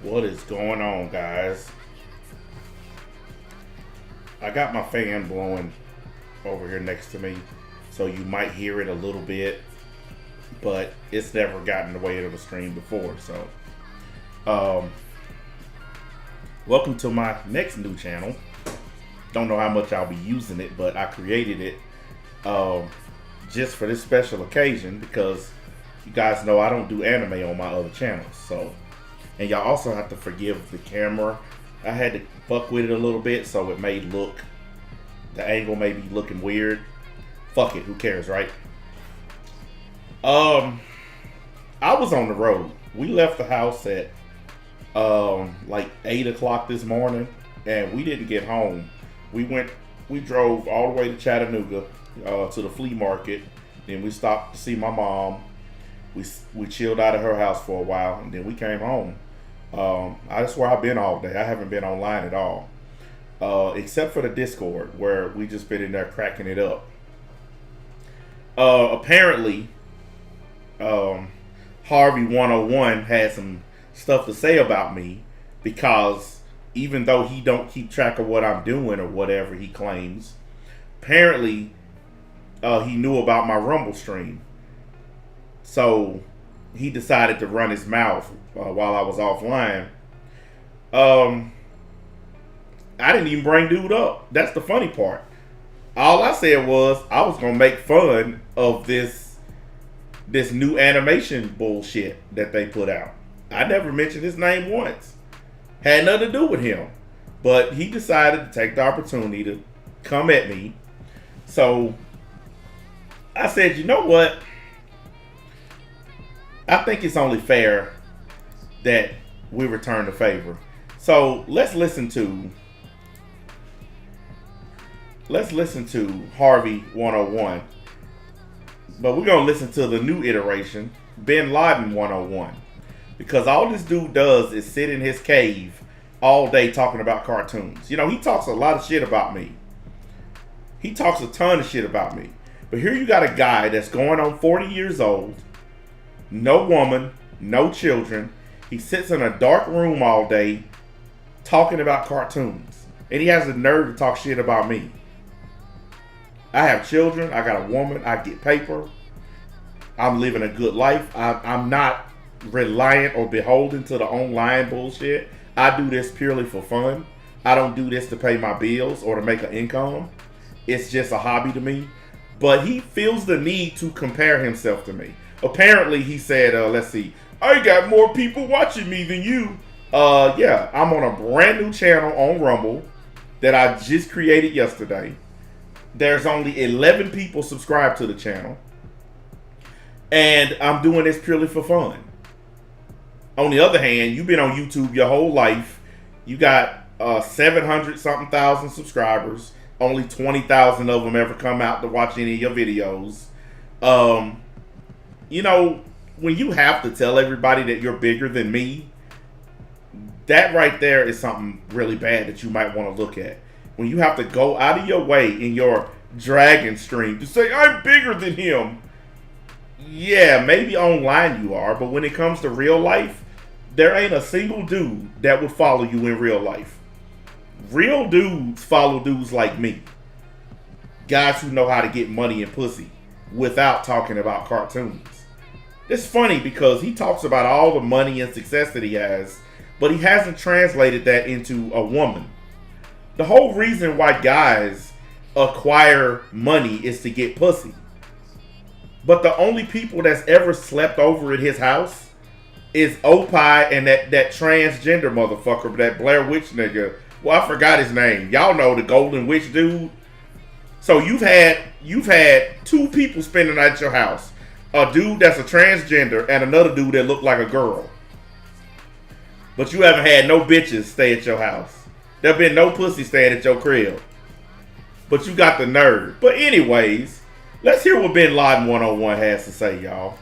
What is going on, guys? I got my fan blowing over here next to me, so you might hear it a little bit, but it's never gotten in the way of a stream before. So, welcome to my next new channel. Don't know how much I'll be using it, but I created it just for this special occasion because you guys know I don't do anime on my other channels. So, and y'all also have to forgive the camera. I had to fuck with it a little bit, so it may look, the angle may be looking weird. Fuck it, who cares, right? I was on the road. We left the house at like 8 o'clock this morning, and we didn't get home. We drove all the way to Chattanooga to the flea market. Then we stopped to see my mom. We chilled out of her house for a while, and then we came home. That's where I've been all day. I haven't been online at all, except for the Discord, where we just been in there cracking it up. Apparently, Harvey 101 had some stuff to say about me, because even though he don't keep track of what I'm doing or whatever he claims, apparently he knew about my Rumble stream. So he decided to run his mouth while I was offline. I didn't even bring dude up. That's the funny part. All I said was I was gonna make fun of this new animation bullshit that they put out. I never mentioned his name once. Had nothing to do with him. But he decided to take the opportunity to come at me. So I said, you know what? I think it's only fair that we return the favor. So let's listen to Harvey 101. But we're going to listen to the new iteration, Bin Laden 101. Because all this dude does is sit in his cave all day talking about cartoons. You know, he talks a lot of shit about me. He talks a ton of shit about me. But here you got a guy that's going on 40 years old, no woman, no children. He sits in a dark room all day talking about cartoons. And he has the nerve to talk shit about me. I have children. I got a woman. I get paper. I'm living a good life. I'm not reliant or beholden to the online bullshit. I do this purely for fun. I don't do this to pay my bills or to make an income. It's just a hobby to me. But he feels the need to compare himself to me. Apparently, he said, let's see, I got more people watching me than you. Yeah, I'm on a brand new channel on Rumble that I just created yesterday. There's only 11 people subscribed to the channel. And I'm doing this purely for fun. On the other hand, you've been on YouTube your whole life. You got 700 something thousand subscribers. Only 20,000 of them ever come out to watch any of your videos. You know, when you have to tell everybody that you're bigger than me, that right there is something really bad that you might want to look at. When you have to go out of your way in your dragon stream to say, I'm bigger than him. Yeah, maybe online you are, but when it comes to real life, there ain't a single dude that would follow you in real life. Real dudes follow dudes like me. Guys who know how to get money and pussy without talking about cartoons. It's funny because he talks about all the money and success that he has, but he hasn't translated that into a woman. The whole reason why guys acquire money is to get pussy. But the only people that's ever slept over at his house is Opie and that transgender motherfucker, that Blair Witch nigga. Well, I forgot his name. Y'all know the Golden Witch dude. So you've had two people spending at your house. A dude that's a transgender and another dude that looked like a girl. But you haven't had no bitches stay at your house. There been no pussy staying at your crib. But you got the nerve. But anyways, let's hear what Bin Laden 101 has to say, y'all.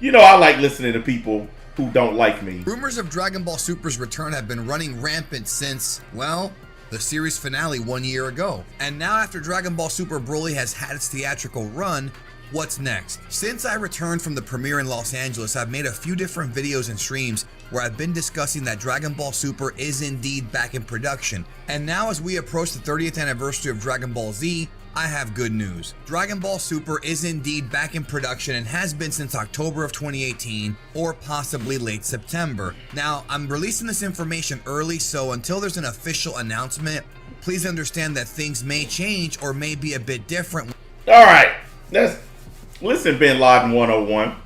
You know I like listening to people who don't like me. Rumors of Dragon Ball Super's return have been running rampant since, well, the series finale 1 year ago. And now after Dragon Ball Super Broly has had its theatrical run, what's next? Since I returned from the premiere in Los Angeles, I've made a few different videos and streams where I've been discussing that Dragon Ball Super is indeed back in production. And now as we approach the 30th anniversary of Dragon Ball Z, I have good news. Dragon Ball Super is indeed back in production and has been since October of 2018 or possibly late September. Now, I'm releasing this information early, so until there's an official announcement, please understand that things may change or may be a bit different. All right, listen, Bin Laden 101.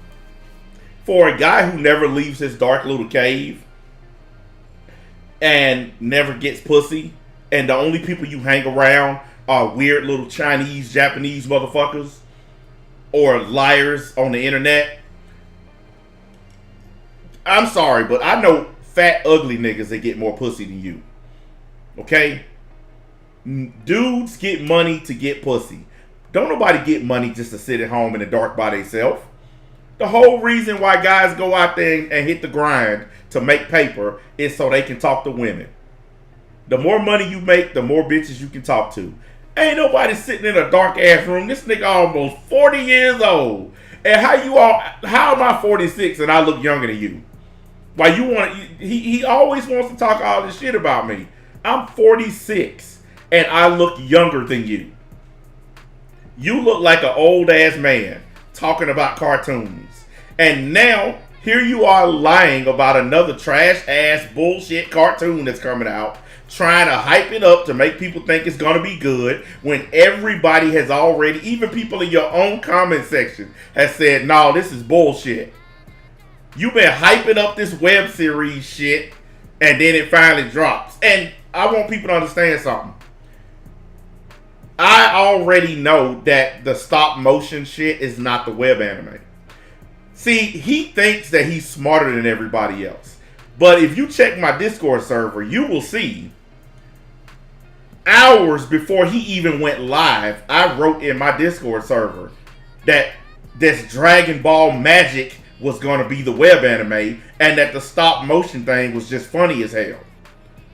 For a guy who never leaves his dark little cave and never gets pussy, and the only people you hang around are weird little Chinese, Japanese motherfuckers or liars on the internet. I'm sorry, but I know fat, ugly niggas that get more pussy than you. Okay? Dudes get money to get pussy. Don't nobody get money just to sit at home in the dark by themselves. The whole reason why guys go out there and hit the grind to make paper is so they can talk to women. The more money you make, the more bitches you can talk to. Ain't nobody sitting in a dark ass room. This nigga almost 40 years old. And how am I 46 and I look younger than you? Why you want he always wants to talk all this shit about me. I'm 46 and I look younger than you. You look like an old ass man talking about cartoons. And now here you are lying about another trash ass bullshit cartoon that's coming out, trying to hype it up to make people think it's going to be good when everybody has already, even people in your own comment section, has said, no, this is bullshit. You've been hyping up this web series shit, and then it finally drops. And I want people to understand something. I already know that the stop motion shit is not the web anime. See, he thinks that he's smarter than everybody else. But if you check my Discord server, you will see hours before he even went live, I wrote in my Discord server that this Dragon Ball Magic was going to be the web anime and that the stop motion thing was just funny as hell.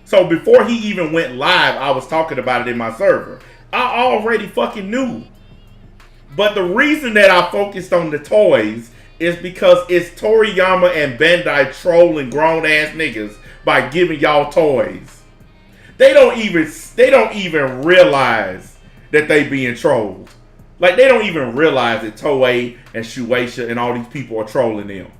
So before he even went live, I was talking about it in my server. I already fucking knew. But the reason that I focused on the toys is because it's Toriyama and Bandai trolling grown ass niggas by giving y'all toys. They don't even realize that they being trolled. Like, they don't even realize that Toei and Shueisha and all these people are trolling them.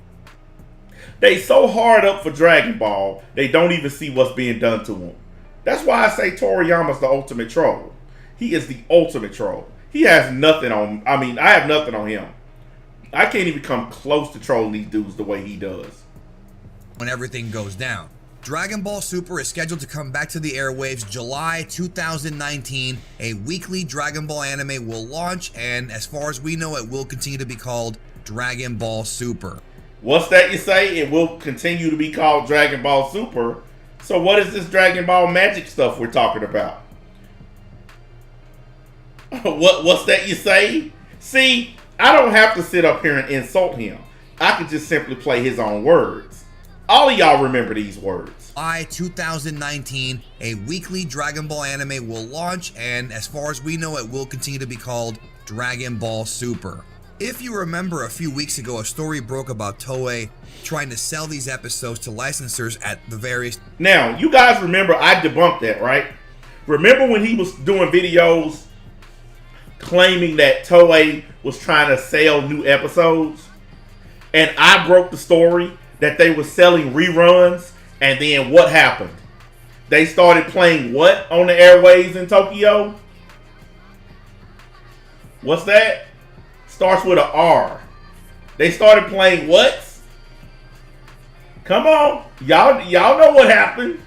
They so hard up for Dragon Ball, they don't even see what's being done to them. That's why I say Toriyama's the ultimate troll. He is the ultimate troll. He has nothing on, I have nothing on him. I can't even come close to trolling these dudes the way he does. When everything goes down. Dragon Ball Super is scheduled to come back to the airwaves July 2019. A weekly Dragon Ball anime will launch, and as far as we know, it will continue to be called Dragon Ball Super. What's that you say? It will continue to be called Dragon Ball Super. So what is this Dragon Ball Magic stuff we're talking about? What's that you say? See, I don't have to sit up here and insult him. I can just simply play his own words. All of y'all remember these words. July 2019, a weekly Dragon Ball anime will launch, and as far as we know, it will continue to be called Dragon Ball Super. If you remember, a few weeks ago, a story broke about Toei trying to sell these episodes to licensors at the various... Now, you guys remember I debunked that, right? Remember when he was doing videos claiming that Toei was trying to sell new episodes? And I broke the story that they were selling reruns, and then what happened? They started playing what on the airways in Tokyo? What's that? Starts with an R. They started playing what? Come on. Y'all know what happened.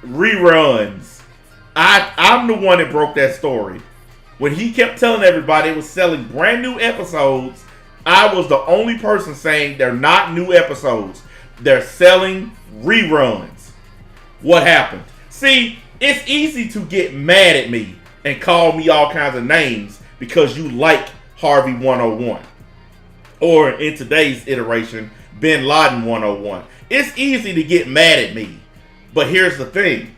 Reruns. I'm the one that broke that story. When he kept telling everybody it was selling brand new episodes, I was the only person saying they're not new episodes. They're selling reruns. What happened? See, it's easy to get mad at me and call me all kinds of names because you like Harvey 101. Or in today's iteration, Bin Laden 101. It's easy to get mad at me. But here's the thing.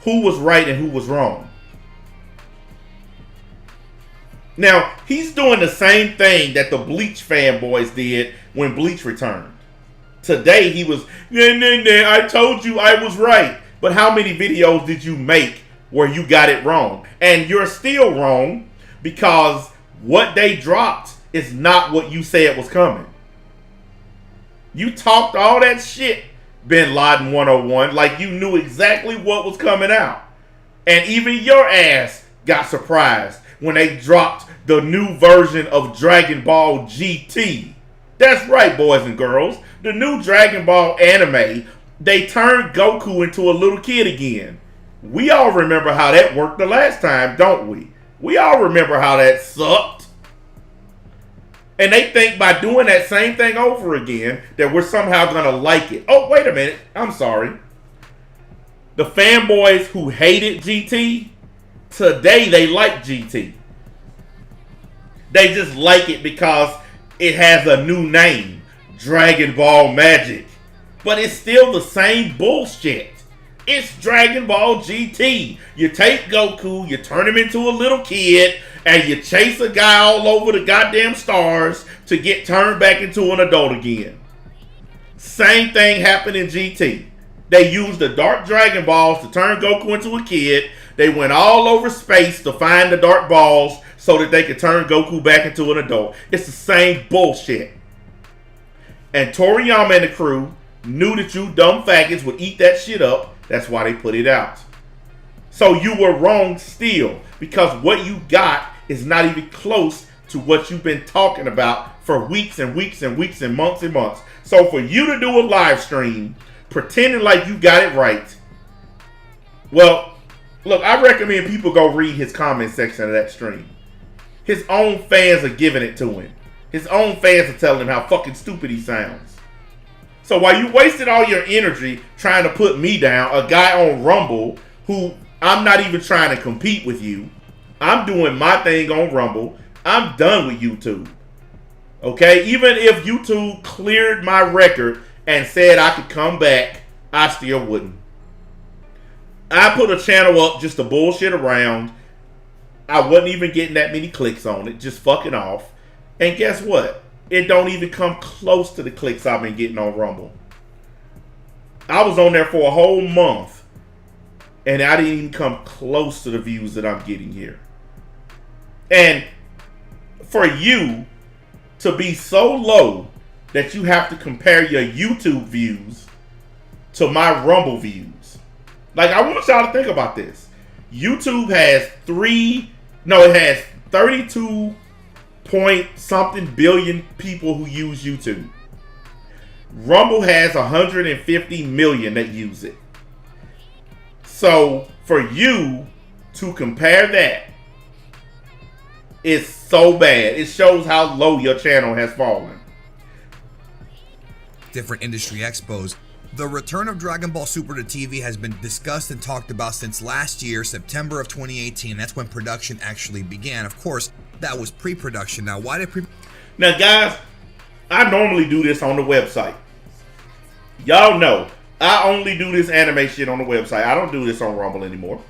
Who was right and who was wrong? Now, he's doing the same thing that the Bleach fanboys did when Bleach returned. Today, he was, I told you I was right. But how many videos did you make where you got it wrong? And you're still wrong because what they dropped is not what you said was coming. You talked all that shit, Bin Laden 101, like you knew exactly what was coming out. And even your ass got surprised when they dropped the new version of Dragon Ball GT. That's right, boys and girls. The new Dragon Ball anime, they turned Goku into a little kid again. We all remember how that worked the last time, don't we? We all remember how that sucked. And they think by doing that same thing over again that we're somehow going to like it. Oh, wait a minute. I'm sorry. The fanboys who hated GT, today they like GT. They just like it because it has a new name, Dragon Ball Magic. But it's still the same bullshit. It's Dragon Ball GT. You take Goku, you turn him into a little kid, and you chase a guy all over the goddamn stars to get turned back into an adult again. Same thing happened in GT. They used the Dark Dragon Balls to turn Goku into a kid. They went all over space to find the Dark Balls so that they could turn Goku back into an adult. It's the same bullshit. And Toriyama and the crew knew that you dumb faggots would eat that shit up. That's why they put it out. So you were wrong still, because what you got is not even close to what you've been talking about for weeks and weeks and weeks and months. So for you to do a live stream pretending like you got it right, well, look, I recommend people go read his comment section of that stream. His own fans are giving it to him. His own fans are telling him how fucking stupid he sounds. So while you wasted all your energy trying to put me down, a guy on Rumble who I'm not even trying to compete with you, I'm doing my thing on Rumble. I'm done with YouTube. Okay? Even if YouTube cleared my record and said I could come back, I still wouldn't. I put a channel up just to bullshit around. I wasn't even getting that many clicks on it, just fucking off. And guess what? It don't even come close to the clicks I've been getting on Rumble. I was on there for a whole month, and I didn't even come close to the views that I'm getting here. And for you to be so low that you have to compare your YouTube views to my Rumble views. Like, I want y'all to think about this. YouTube has 32 point something billion people who use YouTube. Rumble has 150 million that use it. So for you to compare that is so bad. It shows how low your channel has fallen. Different industry expos. The return of Dragon Ball Super to TV has been discussed and talked about since last year, September of 2018. That's when production actually began. Of course, that was pre-production. Now, why did Now, guys, I normally do this on the website. Y'all know, I only do this anime shit on the website. I don't do this on Rumble anymore.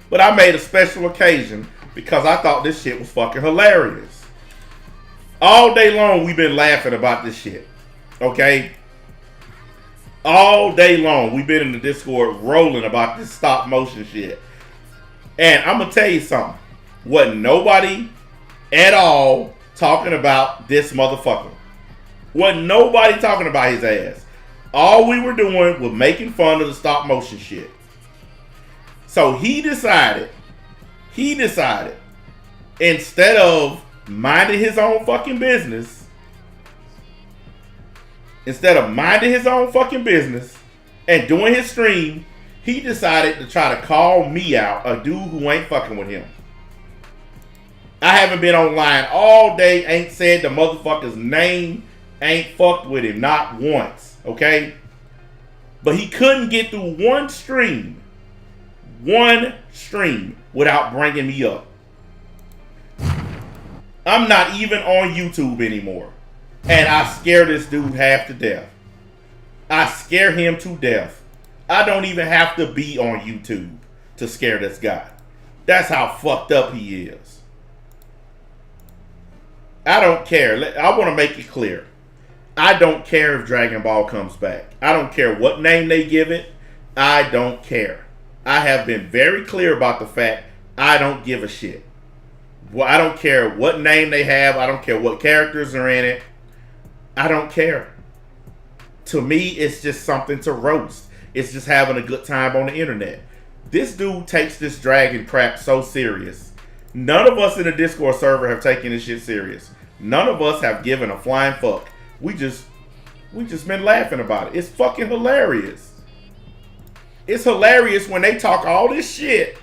But I made a special occasion because I thought this shit was fucking hilarious. All day long, we've been laughing about this shit. Okay? All day long, we've been in the Discord rolling about this stop motion shit. And I'm going to tell you something. Wasn't nobody at all talking about this motherfucker. Wasn't nobody talking about his ass. All we were doing was making fun of the stop motion shit. So he decided, instead of minding his own fucking business, and doing his stream, he decided to try to call me out, a dude who ain't fucking with him. I haven't been online all day, ain't said the motherfucker's name, ain't fucked with him, not once, okay? But he couldn't get through one stream without bringing me up. I'm not even on YouTube anymore. And I scare this dude half to death. I scare him to death. I don't even have to be on YouTube to scare this guy. That's how fucked up he is. I don't care. I want to make it clear. I don't care if Dragon Ball comes back. I don't care what name they give it. I don't care. I have been very clear about the fact I don't give a shit. Well, I don't care what name they have. I don't care what characters are in it. I don't care. To me, it's just something to roast. It's just having a good time on the internet. This dude takes this dragon crap so serious. None of us in the Discord server have taken this shit serious. None of us have given a flying fuck. We just been laughing about it. It's fucking hilarious. It's hilarious when they talk all this shit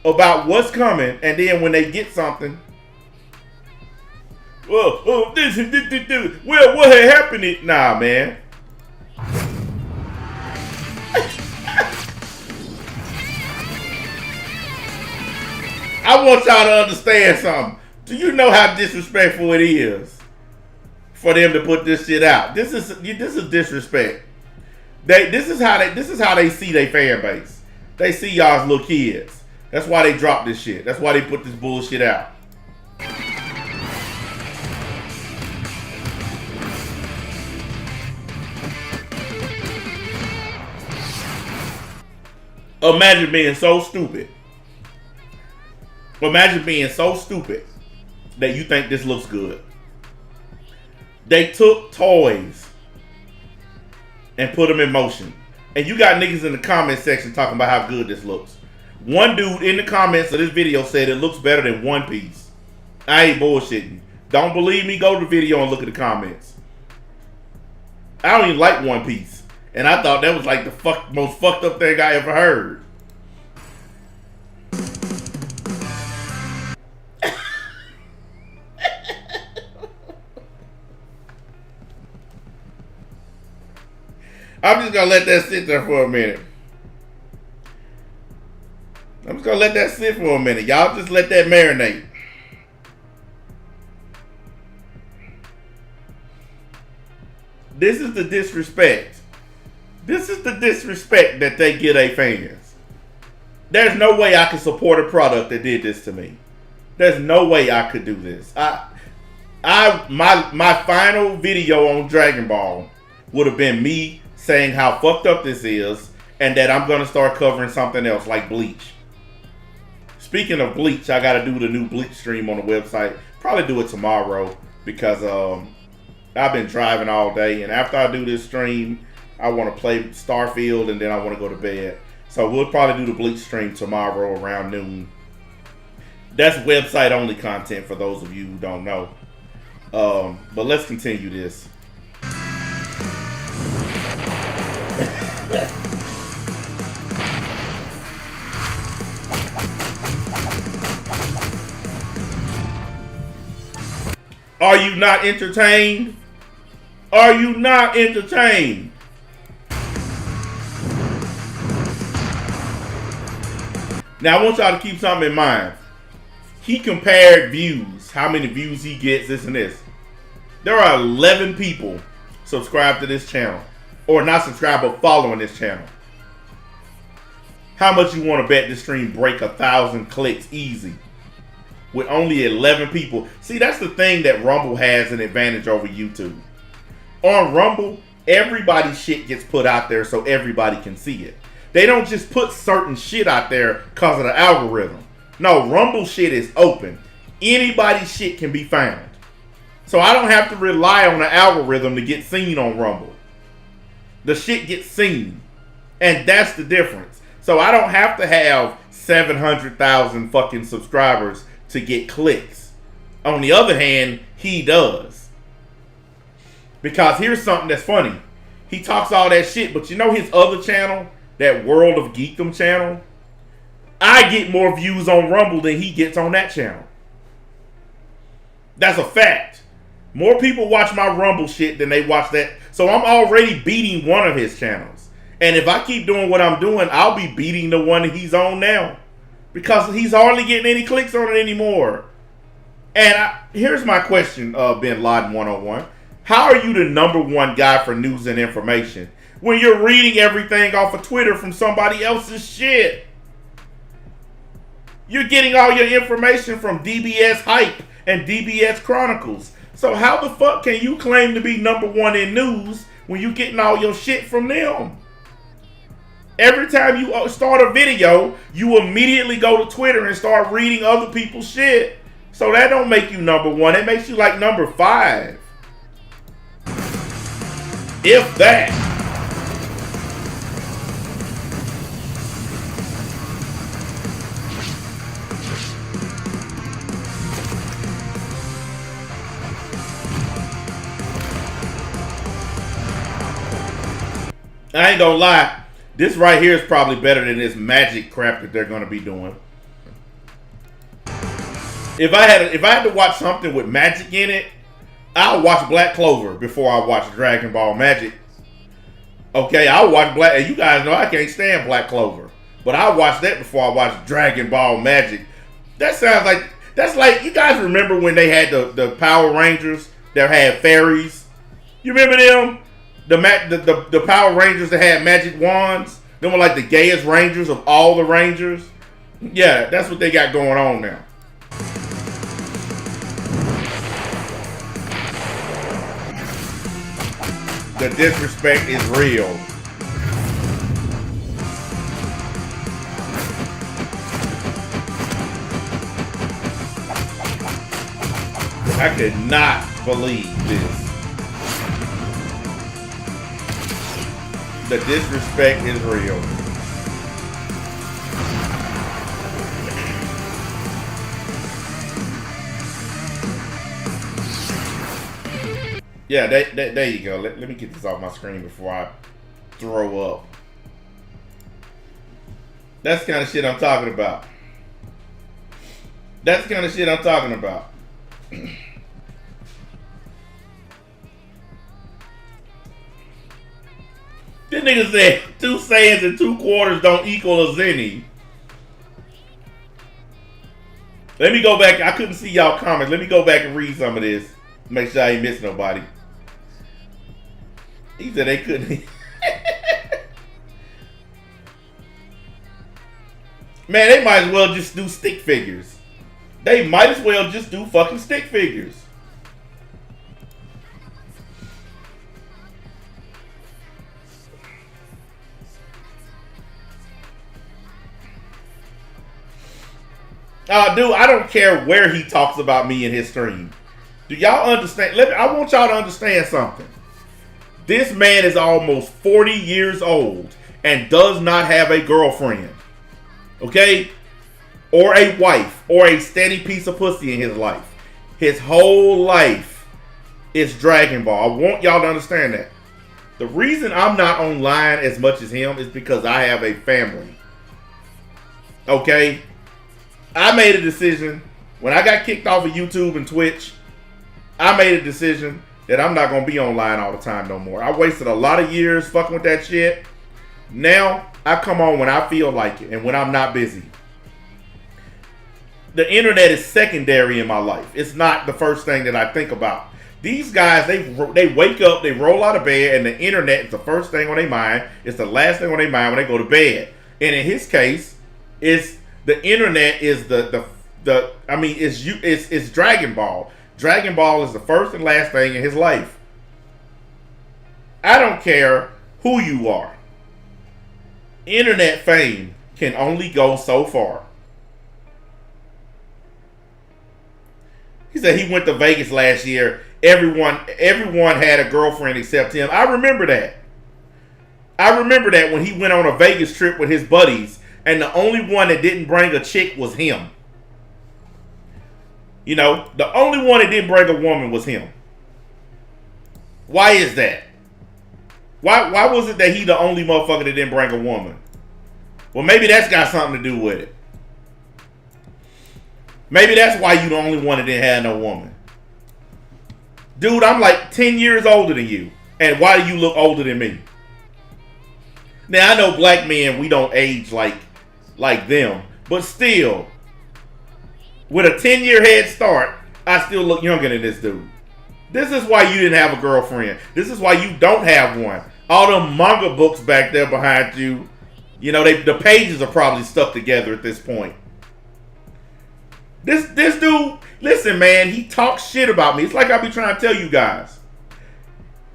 about what's coming, and then when they get something, well, what had happened? Nah, man. I want y'all to understand something. Do you know how disrespectful it is for them to put this shit out? This is disrespect. This is how they see their fan base. They see y'all as little kids. That's why they dropped this shit. That's why they put this bullshit out. Imagine being so stupid. Imagine being so stupid that you think this looks good. They took toys and put them in motion. And you got niggas in the comment section talking about how good this looks. One dude in the comments of this video said it looks better than One Piece. I ain't bullshitting. Don't believe me? Go to the video and look at the comments. I don't even like One Piece. And I thought that was like the most fucked up thing I ever heard. I'm just gonna let that sit there for a minute. I'm just gonna let that sit for a minute. Y'all just let that marinate. This is the disrespect. This is the disrespect that they get a fans. There's no way I could support a product that did this to me. There's no way I could do this. My final video on Dragon Ball would have been me saying how fucked up this is and that I'm gonna start covering something else like Bleach. Speaking of Bleach, I gotta do the new Bleach stream on the website. Probably do it tomorrow because I've been driving all day, and after I do this stream, I want to play Starfield, and then I want to go to bed. So we'll probably do the Bleach stream tomorrow around noon. That's website only content for those of you who don't know. But let's continue this. Are you not entertained? Are you not entertained? Now I want y'all to keep something in mind. He compared views, how many views he gets, this and this. There are 11 people subscribed to this channel. Or not subscribed, but following this channel. How much you want to bet this stream break 1,000 clicks easy? With only 11 people. See, that's the thing that Rumble has an advantage over YouTube. On Rumble, everybody's shit gets put out there so everybody can see it. They don't just put certain shit out there because of the algorithm. No, Rumble shit is open. Anybody's shit can be found. So I don't have to rely on the algorithm to get seen on Rumble. The shit gets seen. And that's the difference. So I don't have to have 700,000 fucking subscribers to get clicks. On the other hand, he does. Because here's something that's funny. He talks all that shit, but you know his other channel, that World of Geekdom channel? I get more views on Rumble than he gets on that channel. That's a fact. More people watch my Rumble shit than they watch that. So I'm already beating one of his channels. And if I keep doing what I'm doing, I'll be beating the one that he's on now. Because he's hardly getting any clicks on it anymore. And here's my question, Bin Laden 101. How are you the #1 guy for news and information when you're reading everything off of Twitter from somebody else's shit? You're getting all your information from DBS Hype and DBS Chronicles. So how the fuck can you claim to be #1 in news when you're getting all your shit from them? Every time you start a video, you immediately go to Twitter and start reading other people's shit. So that don't make you #1. It makes you like #5. If that. I ain't gonna lie. This right here is probably better than this magic crap that they're gonna be doing. If I had to watch something with magic in it, I'll watch Black Clover before I watch Dragon Ball Magic. Okay, I'll watch Black, and you guys know I can't stand Black Clover, but I'll watch that before I watch Dragon Ball Magic. That sounds like, that's like, you guys remember when they had the Power Rangers that had fairies? You remember them? The Power Rangers that had magic wands? Them were like the gayest Rangers of all the Rangers. Yeah, that's what they got going on now. The disrespect is real. I could not believe this. The disrespect is real. Yeah, there you go. Let me get this off my screen before I throw up. That's the kind of shit I'm talking about. That's the kind of shit I'm talking about. This nigga said 2 sayings and 2 quarters don't equal a zenny. Let me go back. I couldn't see y'all comments. Let me go back and read some of this. Make sure I ain't missing nobody. He said they couldn't. Man, they might as well just do stick figures. They might as well just do fucking stick figures. Dude, I don't care where he talks about me in his stream. Do y'all understand? I want y'all to understand something. This man is almost 40 years old and does not have a girlfriend. Okay? Or a wife. Or a steady piece of pussy in his life. His whole life is Dragon Ball. I want y'all to understand that. The reason I'm not online as much as him is because I have a family. Okay? I made a decision when I got kicked off of YouTube and Twitch. I made a decision that I'm not going to be online all the time no more. I wasted a lot of years fucking with that shit. Now, I come on when I feel like it and when I'm not busy. The internet is secondary in my life. It's not the first thing that I think about. These guys, they wake up, they roll out of bed, and the internet is the first thing on their mind. It's the last thing on their mind when they go to bed. And in his case, the internet is it's Dragon Ball. Dragon Ball is the first and last thing in his life. I don't care who you are. Internet fame can only go so far. He said he went to Vegas last year. Everyone had a girlfriend except him. I remember that. I remember that when he went on a Vegas trip with his buddies, and the only one that didn't bring a chick was him. You know, the only one that didn't bring a woman was him. Why is that? Why was it that he the only motherfucker that didn't bring a woman? Well, maybe that's got something to do with it. Maybe that's why you the only one that didn't have no woman. Dude, I'm like 10 years older than you. And why do you look older than me? Now, I know black men, we don't age like them. But still, with a 10-year head start, I still look younger than this dude. This is why you didn't have a girlfriend. This is why you don't have one. All them manga books back there behind you, you know, the pages are probably stuck together at this point. This dude, listen, man, he talks shit about me. It's like I be trying to tell you guys.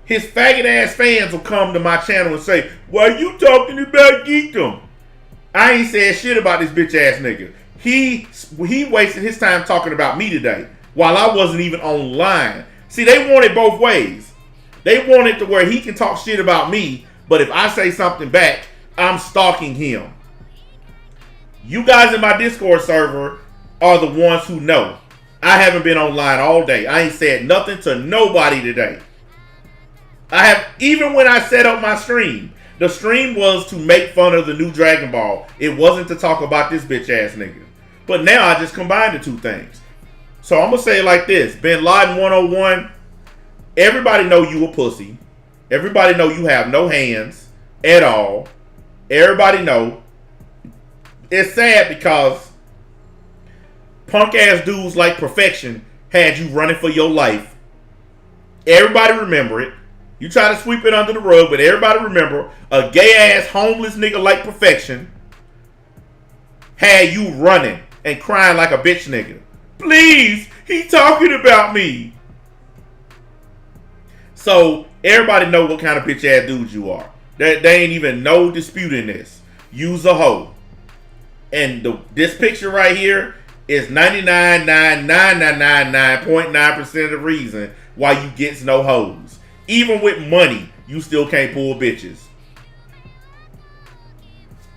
His faggot ass fans will come to my channel and say, "Why you talking about geekdom?" I ain't saying shit about this bitch ass nigga. He wasted his time talking about me today while I wasn't even online. See, they want it both ways. They want it to where he can talk shit about me, but if I say something back, I'm stalking him. You guys in my Discord server are the ones who know. I haven't been online all day. I ain't said nothing to nobody today. Even when I set up my stream, the stream was to make fun of the new Dragon Ball. It wasn't to talk about this bitch ass nigga. But now I just combined the two things. So I'm going to say it like this. Bin Laden 101, everybody know you a pussy. Everybody know you have no hands at all. Everybody know. It's sad because punk ass dudes like Perfection had you running for your life. Everybody remember it. You try to sweep it under the rug, but everybody remember a gay ass homeless nigga like Perfection had you running and crying like a bitch nigga. Please, he talking about me. So everybody know what kind of bitch ass dudes you are. There ain't even no dispute in this. You's a hoe. And this picture right here is 99.99999.9% of the reason why you gets no hoes. Even with money, you still can't pull bitches.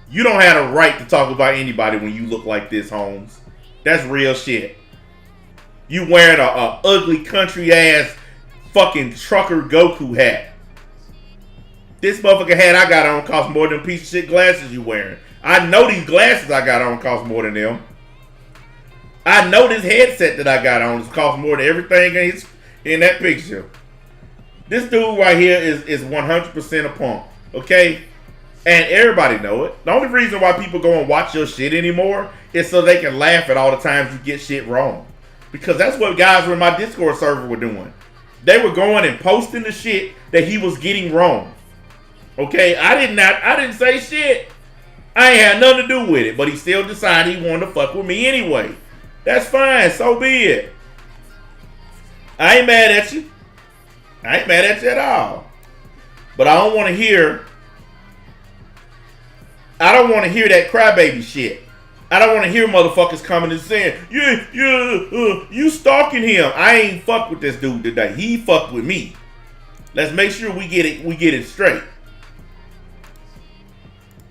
You don't have a right to talk about anybody when you look like this, Holmes. That's real shit. You wearing a ugly country ass fucking trucker Goku hat. This motherfucking hat I got on costs more than piece of shit glasses you wearing. I know these glasses I got on cost more than them. I know this headset that I got on costs more than everything in that picture. This dude right here is 100% a punk. Okay? And everybody know it. The only reason why people go and watch your shit anymore is so they can laugh at all the times you get shit wrong. Because that's what guys in my Discord server were doing. They were going and posting the shit that he was getting wrong. Okay, I didn't say shit. I ain't had nothing to do with it, but he still decided he wanted to fuck with me anyway. That's fine, so be it. I ain't mad at you. I ain't mad at you at all. But I don't want to hear that crybaby shit. I don't want to hear motherfuckers coming and saying, you stalking him. I ain't fucked with this dude today. He fucked with me. Let's make sure we get it straight.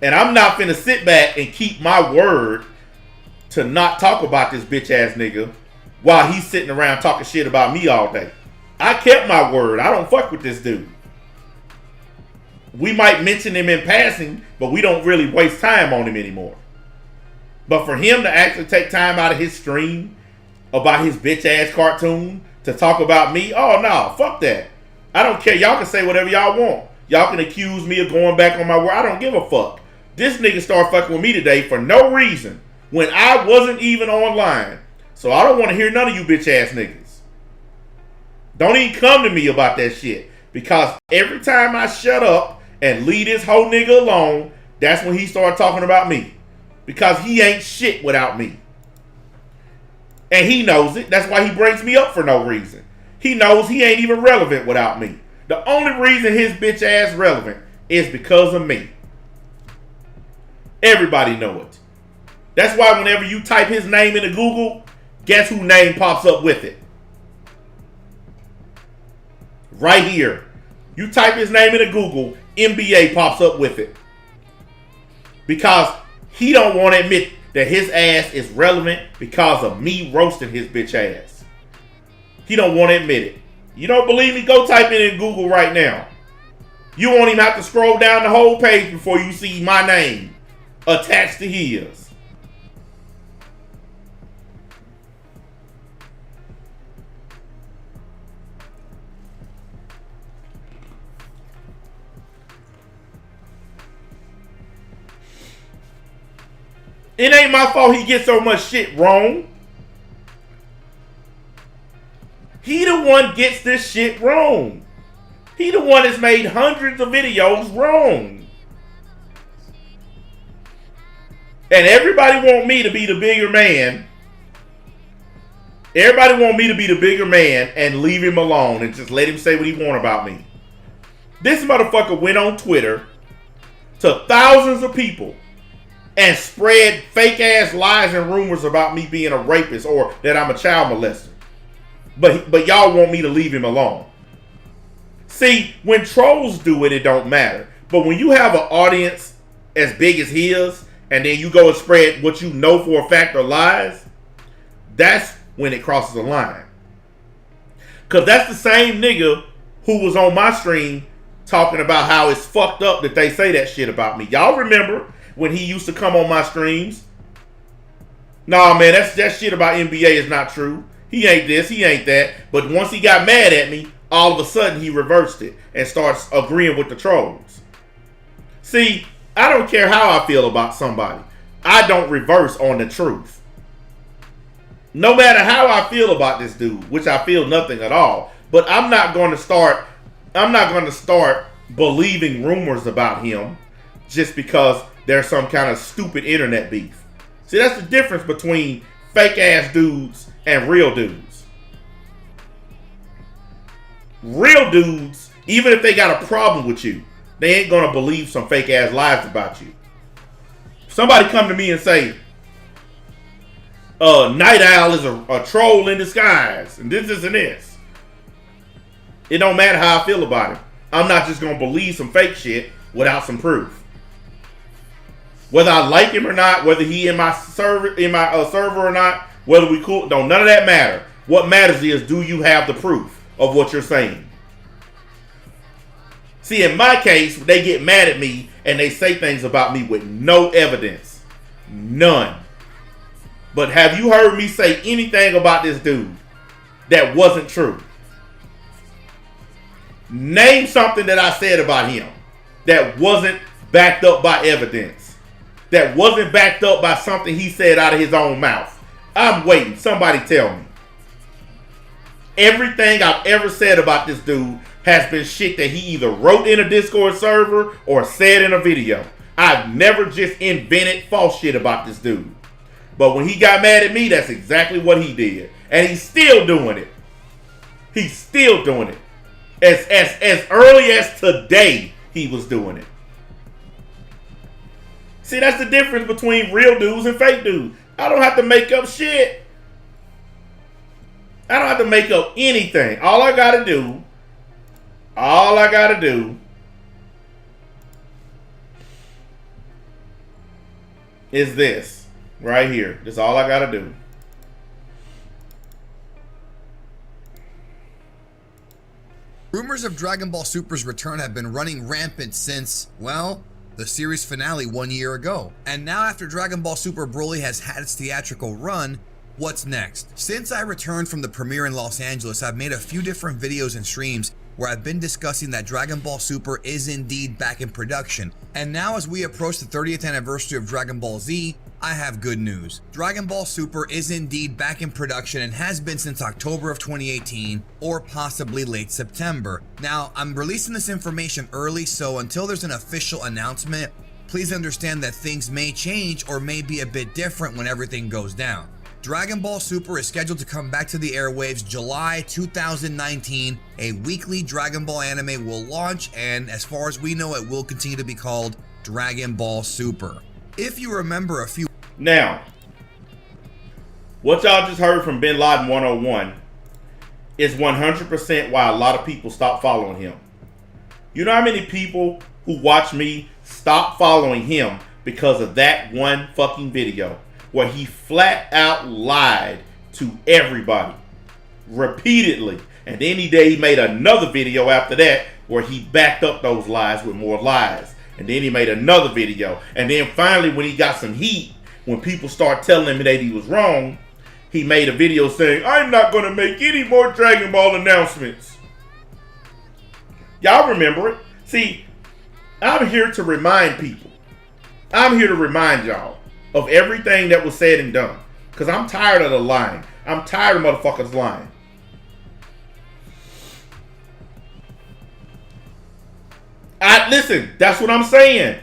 And I'm not finna sit back and keep my word to not talk about this bitch ass nigga while he's sitting around talking shit about me all day. I kept my word. I don't fuck with this dude. We might mention him in passing, but we don't really waste time on him anymore. But for him to actually take time out of his stream about his bitch ass cartoon to talk about me, oh no, fuck that. I don't care. Y'all can say whatever y'all want. Y'all can accuse me of going back on my word. I don't give a fuck. This nigga started fucking with me today for no reason when I wasn't even online. So I don't want to hear none of you bitch ass niggas. Don't even come to me about that shit. Because every time I shut up and leave this whole nigga alone, that's when he started talking about me. Because he ain't shit without me. And he knows it. That's why he brings me up for no reason. He knows he ain't even relevant without me. The only reason his bitch ass relevant is because of me. Everybody know it. That's why whenever you type his name into Google, guess whose name pops up with it? Right here. You type his name into Google, NBA pops up with it. Because he don't want to admit that his ass is relevant because of me roasting his bitch ass. He don't want to admit it. You don't believe me? Go type it in Google right now. You won't even have to scroll down the whole page before you see my name attached to his. It ain't my fault he gets so much shit wrong. He the one gets this shit wrong. He the one that's made hundreds of videos wrong. And everybody want me to be the bigger man. Everybody want me to be the bigger man and leave him alone and just let him say what he want about me. This motherfucker went on Twitter to thousands of people and spread fake ass lies and rumors about me being a rapist or that I'm a child molester. But y'all want me to leave him alone. See, when trolls do it, it don't matter. But when you have an audience as big as his, and then you go and spread what you know for a fact are lies, that's when it crosses the line. Because that's the same nigga who was on my stream talking about how it's fucked up that they say that shit about me. Y'all remember when he used to come on my streams? Nah, man, that shit about NBA is not true. He ain't this, he ain't that. But once he got mad at me, all of a sudden he reversed it and starts agreeing with the trolls. See, I don't care how I feel about somebody. I don't reverse on the truth. No matter how I feel about this dude, which I feel nothing at all, but I'm not going to start believing rumors about him just because there's some kind of stupid internet beef. See, that's the difference between fake ass dudes and real dudes. Real dudes, even if they got a problem with you, they ain't gonna believe some fake ass lies about you. Somebody come to me and say, Night Owl is a troll in disguise, and this and this. It don't matter how I feel about him. I'm not just gonna believe some fake shit without some proof. Whether I like him or not, whether he in my server or not, whether we cool, none of that matter. What matters is, do you have the proof of what you're saying? See, in my case, they get mad at me and they say things about me with no evidence. None. But have you heard me say anything about this dude that wasn't true? Name something that I said about him that wasn't backed up by evidence. That wasn't backed up by something he said out of his own mouth. I'm waiting. Somebody tell me. Everything I've ever said about this dude has been shit that he either wrote in a Discord server or said in a video. I've never just invented false shit about this dude. But when he got mad at me, that's exactly what he did. And he's still doing it. He's still doing it. As early as today, he was doing it. See, that's the difference between real dudes and fake dudes. I don't have to make up shit. I don't have to make up anything. All I gotta do is this right here. That's all I gotta do. Rumors of Dragon Ball Super's return have been running rampant since, well, the series finale 1 year ago. And now after Dragon Ball Super Broly has had its theatrical run, what's next? Since I returned from the premiere in Los Angeles, I've made a few different videos and streams where I've been discussing that Dragon Ball Super is indeed back in production. And now as we approach the 30th anniversary of Dragon Ball Z, I have good news. Dragon Ball Super is indeed back in production and has been since October of 2018 or possibly late September. Now, I'm releasing this information early, so until there's an official announcement, please understand that things may change or may be a bit different when everything goes down. Dragon Ball Super is scheduled to come back to the airwaves July 2019. A weekly Dragon Ball anime will launch, and as far as we know, it will continue to be called Dragon Ball Super. If you remember a few... Now, what y'all just heard from Bin Laden 101 is 100% why a lot of people stopped following him. You know how many people who watch me stop following him because of that one fucking video where he flat out lied to everybody repeatedly, and then he made another video after that where he backed up those lies with more lies, and then he made another video, and then finally when he got some heat, when people start telling him that he was wrong, he made a video saying, I'm not going to make any more Dragon Ball announcements. Y'all remember it? See, I'm here to remind people. I'm here to remind y'all of everything that was said and done. Because I'm tired of the lying. I'm tired of motherfuckers lying. Listen, that's what I'm saying.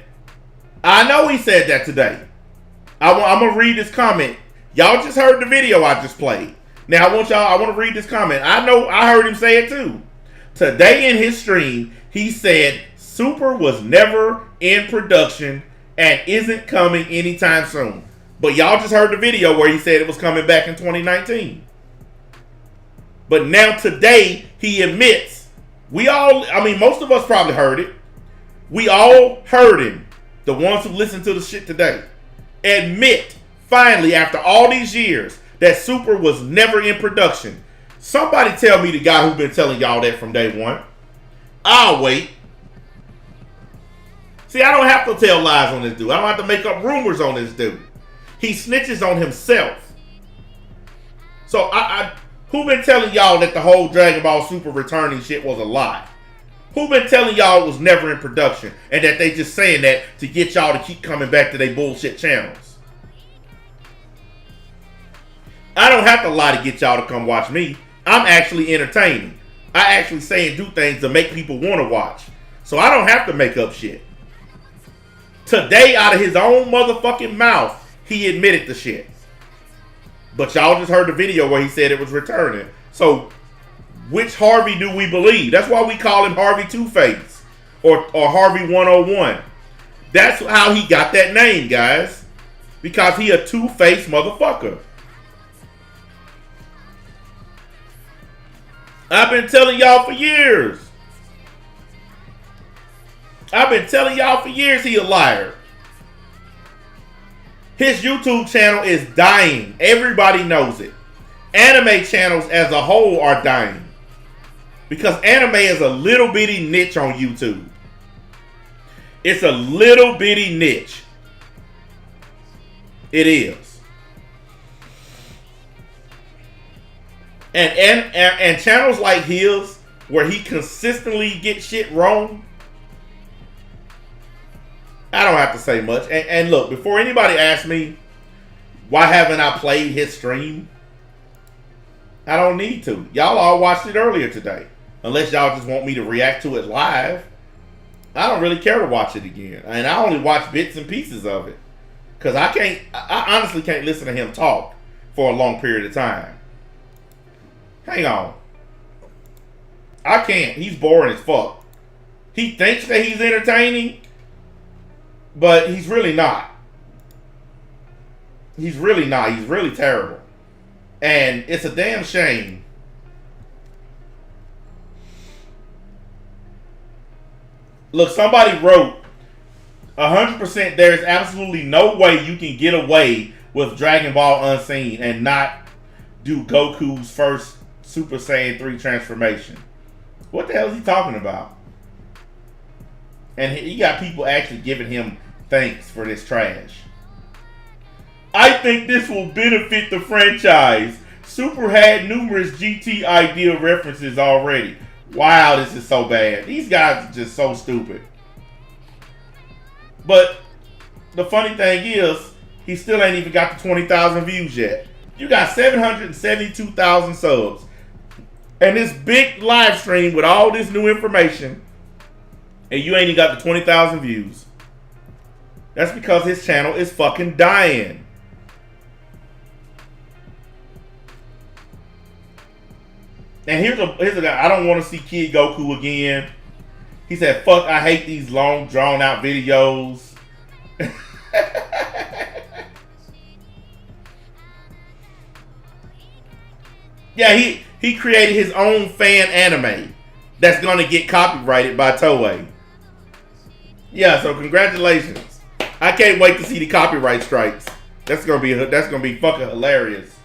I know he said that today. I'm going to read this comment. Y'all just heard the video I just played. Now I want to read this comment. I know I heard him say it too. Today in his stream, he said Super was never in production and isn't coming anytime soon. But y'all just heard the video where he said it was coming back in 2019. But now today he admits, most of us probably heard it. We all heard him. The ones who listened to the shit today admit finally after all these years that Super was never in production. Somebody tell me the guy who's been telling y'all that from day one. I'll wait. See, I don't have to tell lies on this dude. I don't have to make up rumors on this dude. He snitches on himself. So who been telling y'all that the whole Dragon Ball Super returning shit was a lie? Who been telling y'all it was never in production and that they just saying that to get y'all to keep coming back to their bullshit channels? I don't have to lie to get y'all to come watch me. I'm actually entertaining. I actually say and do things to make people want to watch. So I don't have to make up shit. Today, out of his own motherfucking mouth, he admitted the shit. But y'all just heard the video where he said it was returning. So, which Harvey do we believe? That's why we call him Harvey Two-Face or Harvey 101. That's how he got that name, guys. Because he a two-faced motherfucker. I've been telling y'all for years. He a liar. His YouTube channel is dying. Everybody knows it. Anime channels as a whole are dying. Because anime is a little bitty niche on YouTube. It's a little bitty niche. It is. And channels like his, where he consistently gets shit wrong, I don't have to say much. And look, before anybody asks me, why haven't I played his stream? I don't need to. Y'all all watched it earlier today. Unless y'all just want me to react to it live. I don't really care to watch it again. And I only watch bits and pieces of it. Because I honestly can't listen to him talk for a long period of time. Hang on. I can't. He's boring as fuck. He thinks that he's entertaining, but he's really not. He's really not. He's really terrible. And it's a damn shame. Look, somebody wrote 100% there's absolutely no way you can get away with Dragon Ball Unseen and not do Goku's first Super Saiyan 3 transformation. What the hell is he talking about? And he got people actually giving him thanks for this trash. I think this will benefit the franchise. Super had numerous GT idea references already. Wow, this is so bad. These guys are just so stupid. But the funny thing is, he still ain't even got the 20,000 views yet. You got 772,000 subs. And this big live stream with all this new information, and you ain't even got the 20,000 views. That's because his channel is fucking dying. And here's a guy, I don't want to see Kid Goku again. He said, fuck, I hate these long, drawn-out videos. Yeah, he created his own fan anime that's going to get copyrighted by Toei. Yeah, so congratulations. I can't wait to see the copyright strikes. That's gonna be fucking hilarious.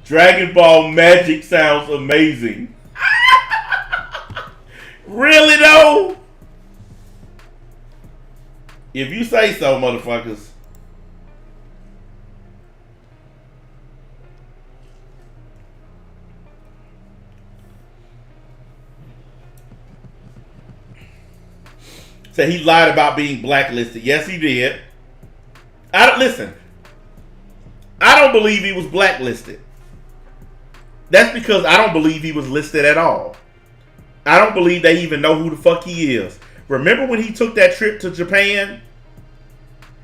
Dragon Ball Magic sounds amazing. Really though? If you say so, motherfuckers. Said he lied about being blacklisted. Yes, he did. Listen. I don't believe he was blacklisted. That's because I don't believe he was listed at all. I don't believe they even know who the fuck he is. Remember when he took that trip to Japan?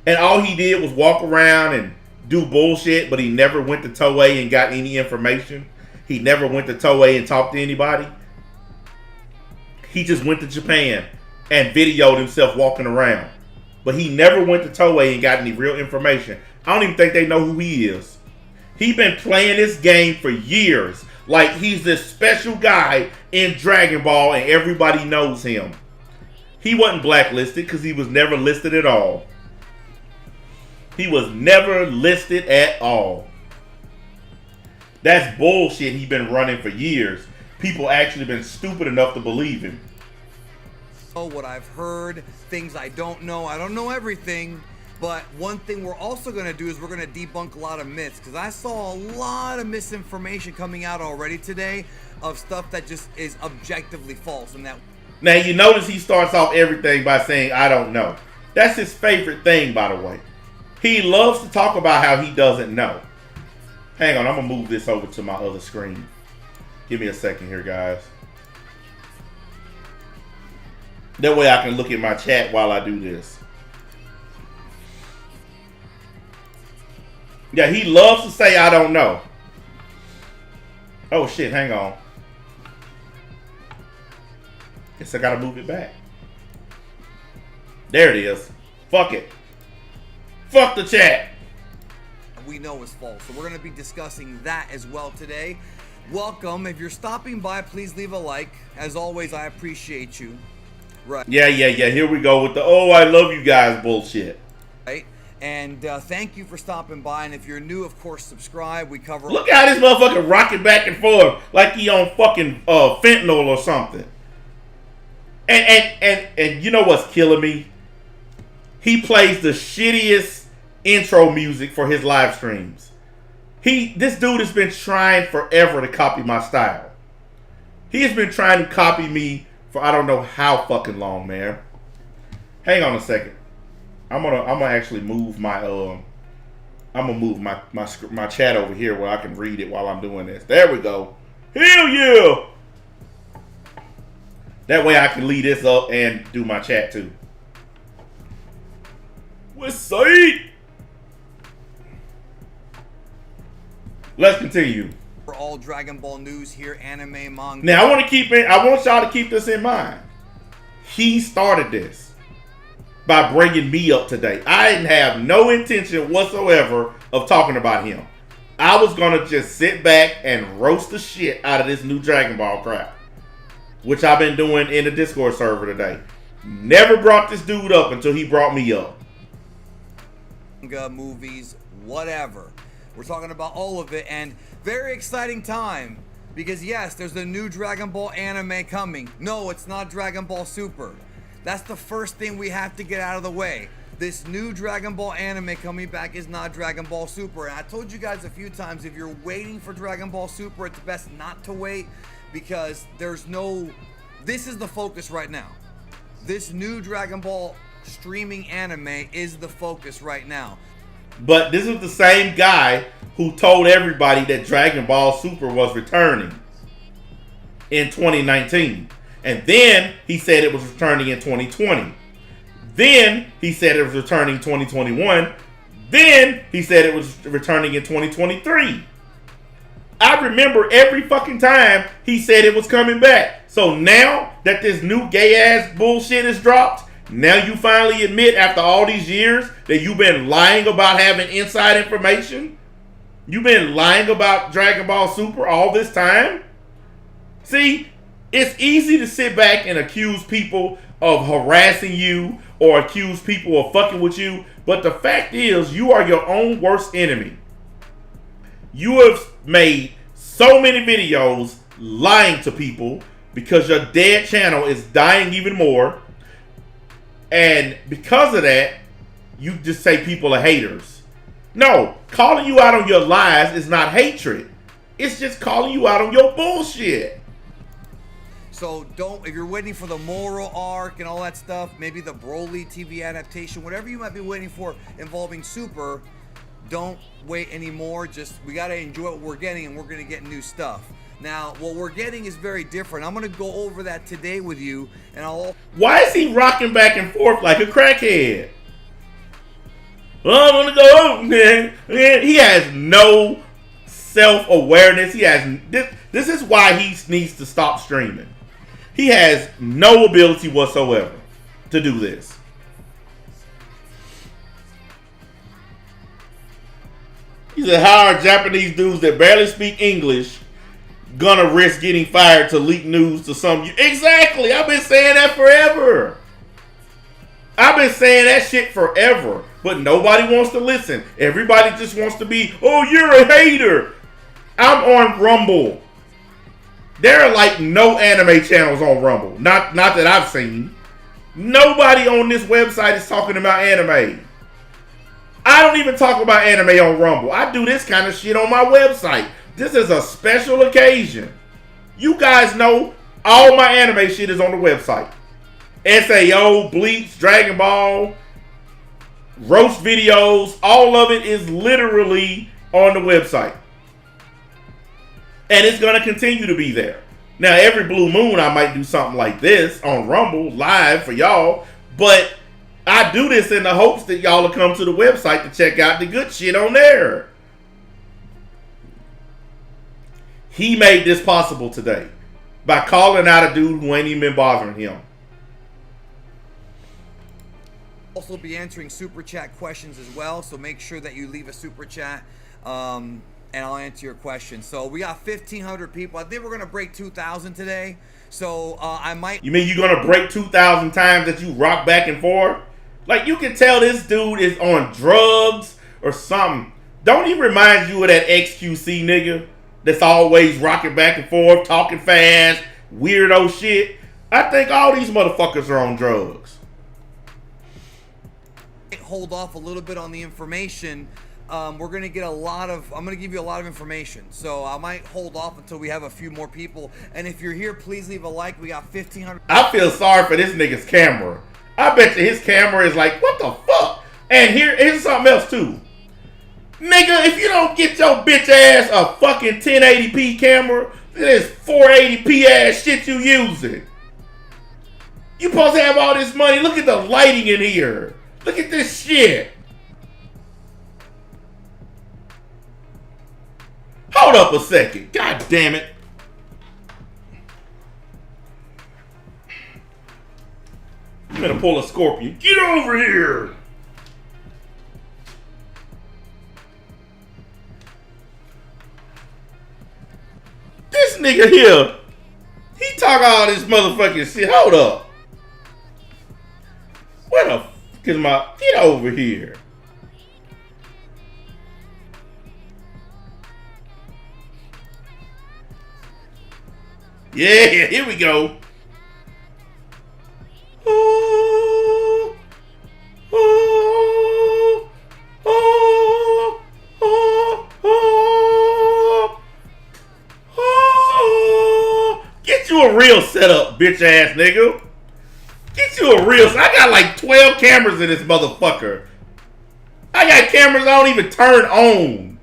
And all he did was walk around and do bullshit, but he never went to Toei and got any information. He never went to Toei and talked to anybody. He just went to Japan and videoed himself walking around. But he never went to Toei and got any real information. I don't even think they know who he is. He's been playing this game for years. Like he's this special guy in Dragon Ball and everybody knows him. He wasn't blacklisted because he was never listed at all. He was never listed at all. That's bullshit he's been running for years. People actually been stupid enough to believe him. What I've heard, things I don't know. I don't know everything. But one thing we're also going to do is we're going to debunk a lot of myths. Because I saw a lot of misinformation coming out already today of stuff that just is objectively false. And that. Now you notice he starts off everything by saying, I don't know. That's his favorite thing, by the way. He loves to talk about how he doesn't know. Hang on, I'm going to move this over to my other screen. Give me a second here, guys. That way I can look at my chat while I do this. Yeah, he loves to say, I don't know. Oh, shit, hang on. Guess I gotta move it back. There it is. Fuck it. Fuck the chat. We know is false. So we're going to be discussing that as well today. Welcome. If you're stopping by, please leave a like. As always, I appreciate you. Right. Yeah. Here we go with the, oh, I love you guys bullshit. Right. And thank you for stopping by. And if you're new, of course, subscribe. We cover. Look how this motherfucker rocking back and forth like he on fucking fentanyl or something. And you know what's killing me? He plays the shittiest intro music for his live streams. This dude has been trying forever to copy my style. He has been trying to copy me for I don't know how fucking long, man. Hang on a second. I'm gonna actually move my my chat over here where I can read it while I'm doing this. There we go. Hell yeah! That way I can lead this up and do my chat too. What's sight? Let's continue. For all Dragon Ball news here, anime, manga. Now I want y'all to keep this in mind. He started this by bringing me up today. I didn't have no intention whatsoever of talking about him. I was gonna just sit back and roast the shit out of this new Dragon Ball crap, which I've been doing in the Discord server today. Never brought this dude up until he brought me up. Manga, movies, whatever. We're talking about all of it, and very exciting time because yes, there's a new Dragon Ball anime coming. No, it's not Dragon Ball Super. That's the first thing we have to get out of the way. This new Dragon Ball anime coming back is not Dragon Ball Super. And I told you guys a few times, if you're waiting for Dragon Ball Super, it's best not to wait because this is the focus right now. This new Dragon Ball streaming anime is the focus right now. But this is the same guy who told everybody that Dragon Ball Super was returning in 2019. And then he said it was returning in 2020. Then he said it was returning 2021. Then he said it was returning in 2023. I remember every fucking time he said it was coming back. So now that this new gay ass bullshit is dropped, now you finally admit after all these years that you've been lying about having inside information? You've been lying about Dragon Ball Super all this time? See, it's easy to sit back and accuse people of harassing you or accuse people of fucking with you, but the fact is you are your own worst enemy. You have made so many videos lying to people because your dead channel is dying even more. And because of that, you just say people are haters. No, calling you out on your lies is not hatred. It's just calling you out on your bullshit. So if you're waiting for the moral arc and all that stuff, maybe the Broly TV adaptation, whatever you might be waiting for involving Super, don't wait anymore. We got to enjoy what we're getting, and we're going to get new stuff. Now, what we're getting is very different. I'm going to go over that today with you, and Why is he rocking back and forth like a crackhead? Well, I want to go, man. He has no self-awareness. This is why he needs to stop streaming. He has no ability whatsoever to do this. He said, how are Japanese dudes that barely speak English gonna risk getting fired to leak news to some? Exactly. I've been saying that forever. I've been saying that shit forever. But nobody wants to listen. Everybody just wants to be, oh, you're a hater. I'm on Rumble. There are like no anime channels on Rumble. Not that I've seen. Nobody on this website is talking about anime. I don't even talk about anime on Rumble. I do this kind of shit on my website. This is a special occasion. You guys know all my anime shit is on the website. SAO, Bleach, Dragon Ball, roast videos, all of it is literally on the website. And it's going to continue to be there. Now, every blue moon, I might do something like this on Rumble, live for y'all. But I do this in the hopes that y'all will come to the website to check out the good shit on there. He made this possible today by calling out a dude who ain't even been bothering him. Also be answering super chat questions as well, so make sure that you leave a super chat. And I'll answer your question. So we got 1,500 people. I think we're gonna break 2,000 today. So I might. You mean you're gonna break 2,000 times that you rock back and forth? Like, you can tell this dude is on drugs or something. Don't he remind you of that XQC nigga that's always rocking back and forth, talking fast, weirdo shit? I think all these motherfuckers are on drugs. Hold off a little bit on the information. We're gonna get I'm gonna give you a lot of information, so I might hold off until we have a few more people. And if you're here, please leave a like. We got 1,500. I feel sorry for this nigga's camera. I bet you his camera is like, what the fuck? And here's something else too. Nigga, if you don't get your bitch ass a fucking 1080p camera, this 480p ass shit you using. You supposed to have all this money. Look at the lighting in here. Look at this shit. Hold up a second. God damn it. I'm gonna pull a Scorpion. Get over here. This nigga here, he talk all this motherfucking shit. Hold up. Where the fuck is my... Get over here. Yeah, here we go. Oh, oh, oh, oh, oh, oh. Get you a real setup, bitch ass nigga. Get you a real... I got like 12 cameras in this motherfucker. I got cameras I don't even turn on.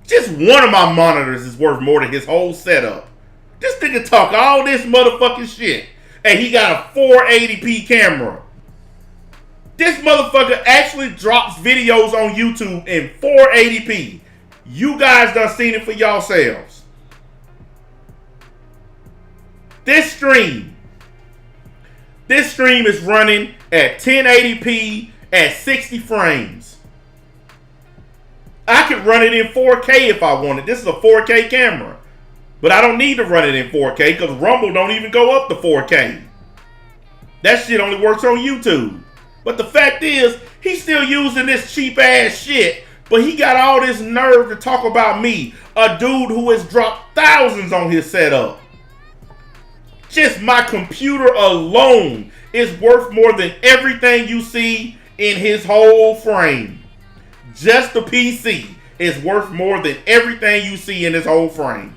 Just one of my monitors is worth more than his whole setup. This nigga talk all this motherfucking shit, and he got a 480p camera. This motherfucker actually drops videos on YouTube in 480p. You guys done seen it for yourselves. This stream is running at 1080p at 60 frames. I could run it in 4K if I wanted. This is a 4K camera. But I don't need to run it in 4K because Rumble don't even go up to 4K. That shit only works on YouTube. But the fact is, he's still using this cheap ass shit, but he got all this nerve to talk about me, a dude who has dropped thousands on his setup. Just my computer alone is worth more than everything you see in his whole frame. Just the PC is worth more than everything you see in his whole frame.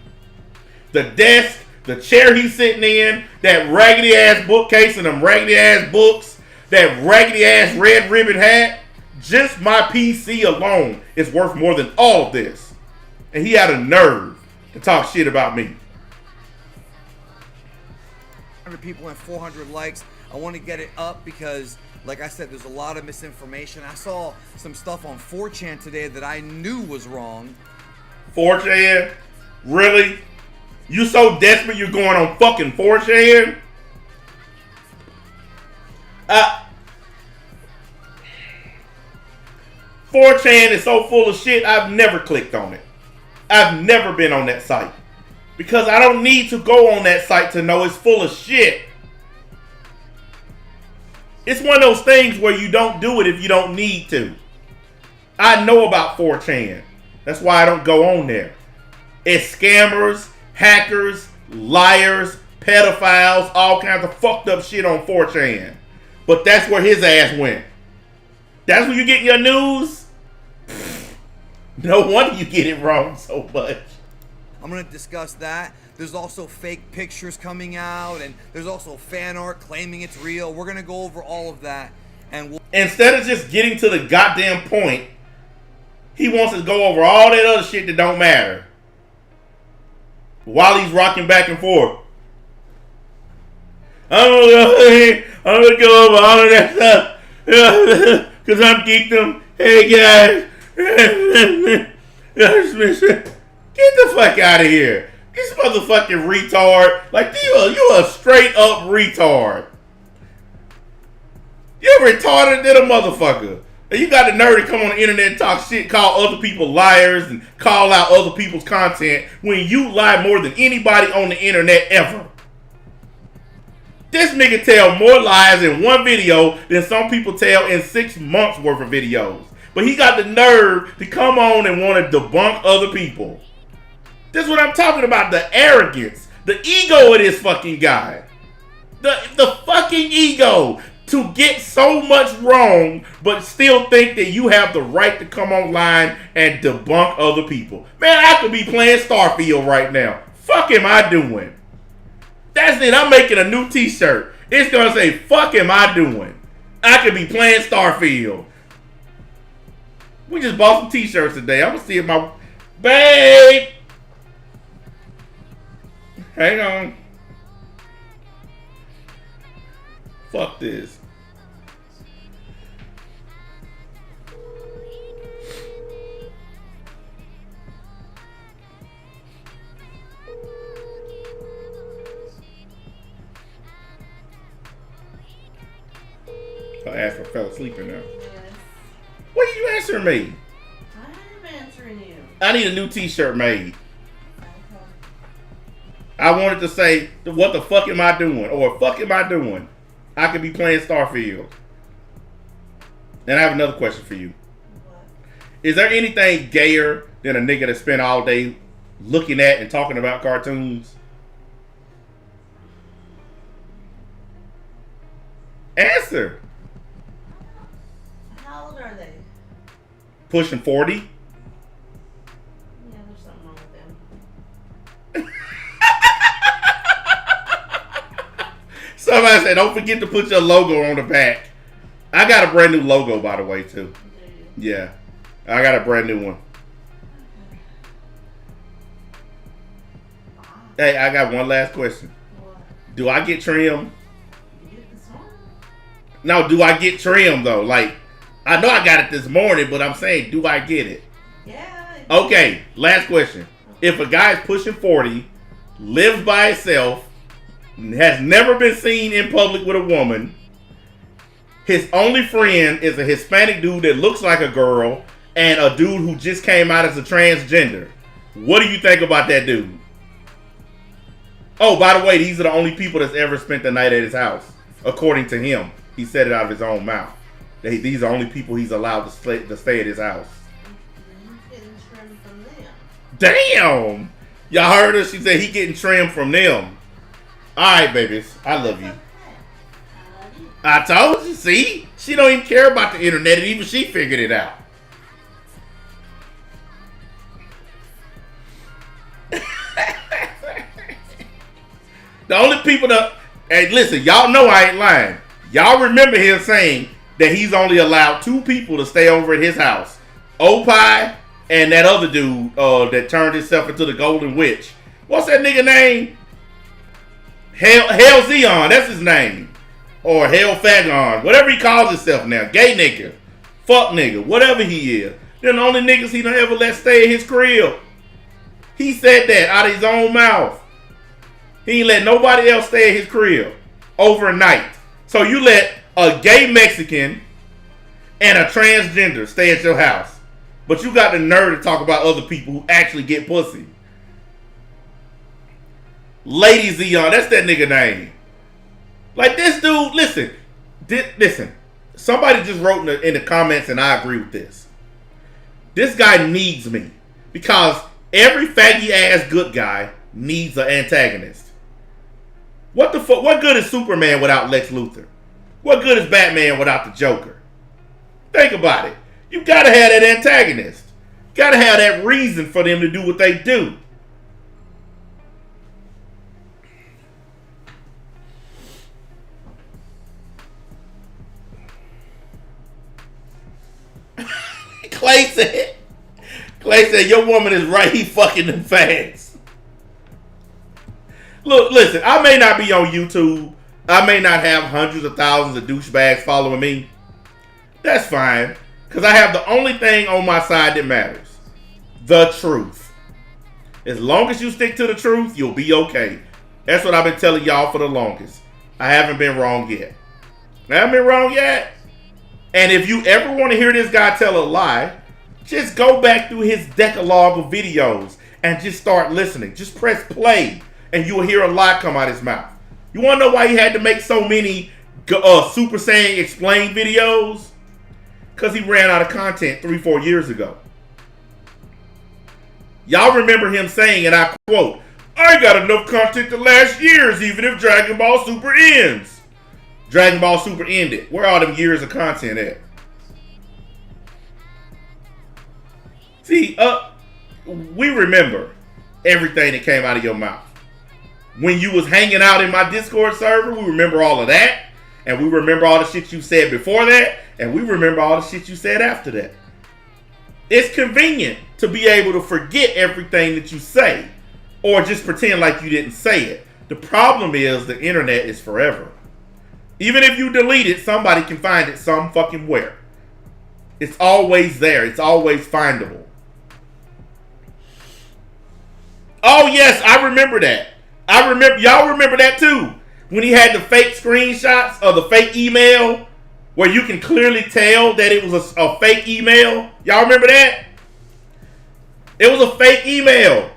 The desk, the chair he's sitting in, that raggedy ass bookcase and them raggedy ass books, that raggedy ass red ribbon hat, just my PC alone is worth more than all of this. And he had a nerve to talk shit about me. 100 people and 400 likes. I want to get it up because, like I said, there's a lot of misinformation. I saw some stuff on 4chan today that I knew was wrong. 4chan? Really? You so desperate you're going on fucking 4chan? 4chan is so full of shit, I've never clicked on it. I've never been on that site. Because I don't need to go on that site to know it's full of shit. It's one of those things where you don't do it if you don't need to. I know about 4chan. That's why I don't go on there. It's scammers, hackers, liars, pedophiles, all kinds of fucked up shit on 4chan. But that's where his ass went. That's where you get your news? No wonder you get it wrong so much. I'm going to discuss that. There's also fake pictures coming out, and there's also fan art claiming it's real. We're going to go over all of that. And instead of just getting to the goddamn point, he wants to go over all that other shit that don't matter. While he's rocking back and forth. I'm gonna go over all of that stuff. Because I'm geekdom. Hey guys. Get the fuck out of here. This motherfucking retard. Like, you a straight up retard. You're retarded than a motherfucker. And you got the nerve to come on the internet and talk shit, call other people liars, and call out other people's content when you lie more than anybody on the internet ever. This nigga tell more lies in one video than some people tell in 6 months worth of videos. But he got the nerve to come on and want to debunk other people. This is what I'm talking about. The arrogance. The ego of this fucking guy. The fucking ego. To get so much wrong, but still think that you have the right to come online and debunk other people. Man, I could be playing Starfield right now. Fuck am I doing? That's it. I'm making a new t-shirt. It's going to say, fuck am I doing? I could be playing Starfield. We just bought some t-shirts today. I'm going to see if my... Babe! Hang on. Fuck this. I asked if I fell asleep in there. Yes. What are you answering me? I am answering you. I need a new t-shirt made. Okay. I wanted to say, what the fuck am I doing? Or fuck am I doing? I could be playing Starfield. And I have another question for you. What? Is there anything gayer than a nigga that spend all day looking at and talking about cartoons? Answer. How old are they? Pushing 40? Yeah, there's something wrong with them. Somebody said, don't forget to put your logo on the back. I got a brand new logo, by the way, too. Do you? Yeah. I got a brand new one. Hey, I got one last question. What? Do I get trimmed? You get it this morning? No, do I get trimmed, though? Like, I know I got it this morning, but I'm saying, do I get it? Yeah. Okay, last question. If a guy's pushing 40, lives by himself, has never been seen in public with a woman, his only friend is a Hispanic dude that looks like a girl, and a dude who just came out as a transgender, what do you think about that dude? Oh, by the way, these are the only people that's ever spent the night at his house. According to him. He said it out of his own mouth. These are the only people he's allowed to stay at his house. He's getting trimmed from them. Damn! Y'all heard her? She said he getting trimmed from them. Alright, babies. I love you. I love you. I told you, see? She don't even care about the internet, and even she figured it out. The only people that... Hey, listen, y'all know I ain't lying. Y'all remember him saying that he's only allowed 2 people to stay over at his house. Opie and that other dude that turned himself into the Golden Witch. What's that nigga name? Hell Zeon, that's his name. Or Hell Fagon, whatever he calls himself now. Gay nigga. Fuck nigga, whatever he is. They're the only niggas he done ever let stay in his crib. He said that out of his own mouth. He ain't let nobody else stay at his crib overnight. So you let a gay Mexican and a transgender stay at your house. But you got the nerve to talk about other people who actually get pussy. Lady Zeon, that's that nigga name. Like this dude, listen. Listen. Somebody just wrote in the comments, and I agree with this. This guy needs me. Because every faggy ass good guy needs an antagonist. What the fuck? What good is Superman without Lex Luthor? What good is Batman without the Joker? Think about it. You gotta have that antagonist. Gotta have that reason for them to do what they do. Clay said, your woman is right, he fucking them fags. Look, listen, I may not be on YouTube. I may not have hundreds of thousands of douchebags following me. That's fine. Because I have the only thing on my side that matters. The truth. As long as you stick to the truth, you'll be okay. That's what I've been telling y'all for the longest. I haven't been wrong yet. I haven't been wrong yet. And if you ever want to hear this guy tell a lie, just go back through his decalogue of videos and just start listening. Just press play and you'll hear a lie come out his mouth. You want to know why he had to make so many Super Saiyan Explain videos? Because he ran out of content 3-4 years ago. Y'all remember him saying, and I quote, "I got enough content to last years even if Dragon Ball Super ends." Dragon Ball Super ended. Where are all them years of content at? See, we remember everything that came out of your mouth. When you was hanging out in my Discord server, we remember all of that. And we remember all the shit you said before that. And we remember all the shit you said after that. It's convenient to be able to forget everything that you say. Or just pretend like you didn't say it. The problem is the internet is forever. Even if you delete it, somebody can find it some fucking where. It's always there. It's always findable. Oh yes, I remember that. Y'all remember that too. When he had the fake screenshots of the fake email where you can clearly tell that it was a fake email. Y'all remember that? It was a fake email.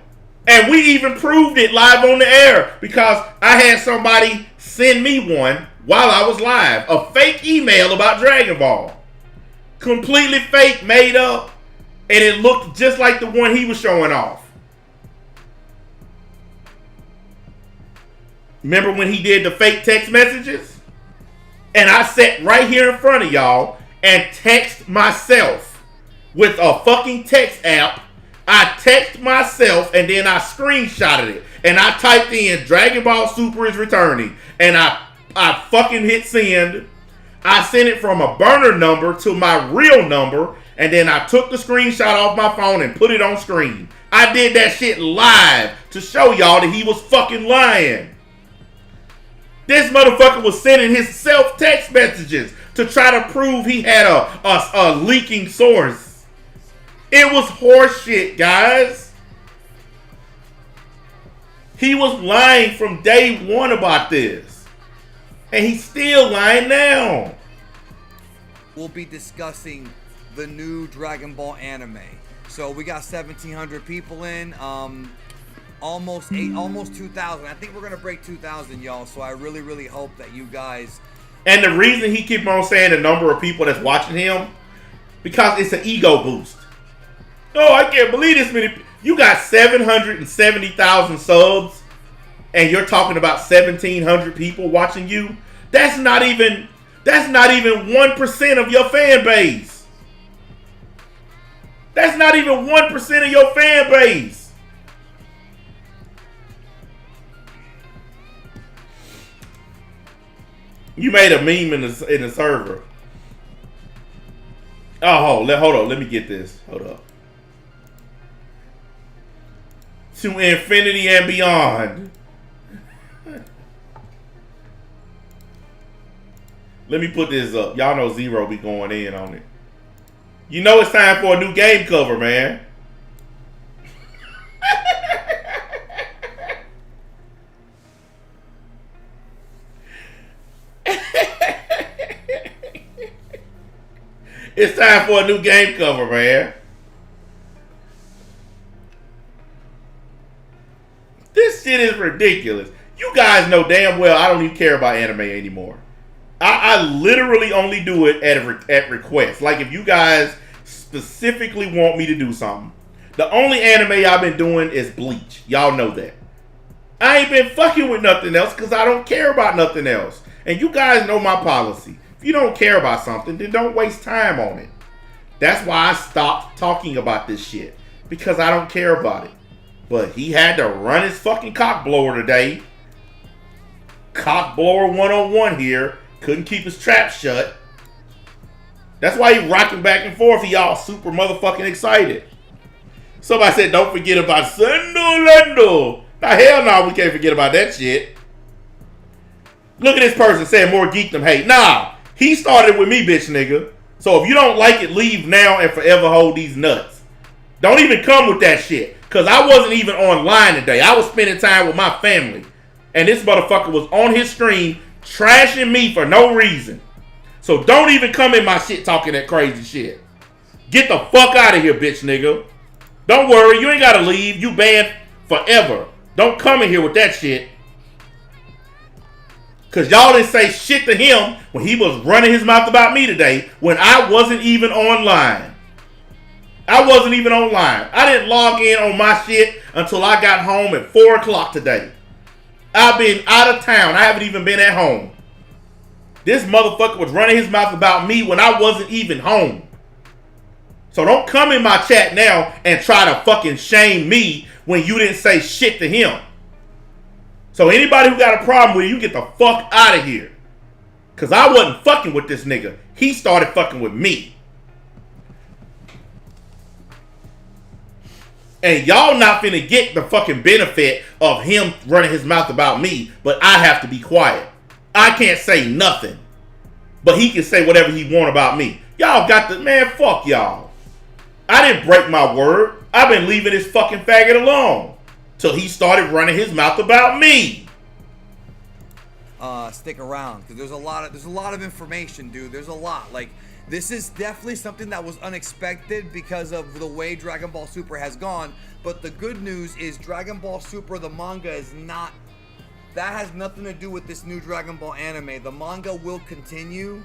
And we even proved it live on the air because I had somebody send me one while I was live. A fake email about Dragon Ball. Completely fake, made up. And it looked just like the one he was showing off. Remember when he did the fake text messages? And I sat right here in front of y'all and text myself with a fucking text app. I text myself and then I screenshotted it. And I typed in Dragon Ball Super is returning. And I fucking hit send. I sent it from a burner number to my real number. And then I took the screenshot off my phone and put it on screen. I did that shit live to show y'all that he was fucking lying. This motherfucker was sending his self-text messages to try to prove he had a leaking source. It was horseshit, guys. He was lying from day one about this. And he's still lying now. We'll be discussing the new Dragon Ball anime. So we got 1,700 people in. Almost 2,000. I think we're gonna break 2,000, y'all. So I really, really hope that you guys. And the reason he keep on saying the number of people that's watching him, because it's an ego boost. Oh, I can't believe this many. You got 770,000 subs, and you're talking about 1,700 people watching you. That's not even 1% of your fan base. That's not even 1% of your fan base. You made a meme in the server. Oh, hold on. Let me get this. Hold up. To infinity and beyond. Let me put this up. Y'all know Zero be going in on it. You know it's time for a new game cover, man. It's time for a new game cover, man. This shit is ridiculous. You guys know damn well I don't even care about anime anymore. I literally only do it at request. Like if you guys specifically want me to do something. The only anime I've been doing is Bleach. Y'all know that. I ain't been fucking with nothing else because I don't care about nothing else. And you guys know my policy. If you don't care about something, then don't waste time on it. That's why I stopped talking about this shit. Because I don't care about it. But he had to run his fucking cock blower today. Cock blower 101 here. Couldn't keep his trap shut. That's why he rocking back and forth. He all super motherfucking excited. Somebody said, don't forget about Sendo Lendo. Now, hell no, we can't forget about that shit. Look at this person saying more geek than hate. Nah, he started with me, bitch nigga. So if you don't like it, leave now and forever hold these nuts. Don't even come with that shit. Because I wasn't even online today. I was spending time with my family. And this motherfucker was on his stream trashing me for no reason. So don't even come in my shit talking that crazy shit. Get the fuck out of here, bitch nigga. Don't worry, you ain't gotta leave. You banned forever. Don't come in here with that shit. Because y'all didn't say shit to him when he was running his mouth about me today when I wasn't even online. I wasn't even online. I didn't log in on my shit until I got home at 4 o'clock today. I've been out of town. I haven't even been at home. This motherfucker was running his mouth about me when I wasn't even home. So don't come in my chat now and try to fucking shame me when you didn't say shit to him. So anybody who got a problem with you, get the fuck out of here. Because I wasn't fucking with this nigga. He started fucking with me. And y'all not finna get the fucking benefit of him running his mouth about me, but I have to be quiet. I can't say nothing. But he can say whatever he want about me. Y'all got the, man, fuck y'all. I didn't break my word. I've been leaving this fucking faggot alone. Till he started running his mouth about me. Stick around, because there's a lot of information, dude. There's a lot. Like, this is definitely something that was unexpected because of the way Dragon Ball Super has gone. But the good news is Dragon Ball Super, the manga, is not... That has nothing to do with this new Dragon Ball anime. The manga will continue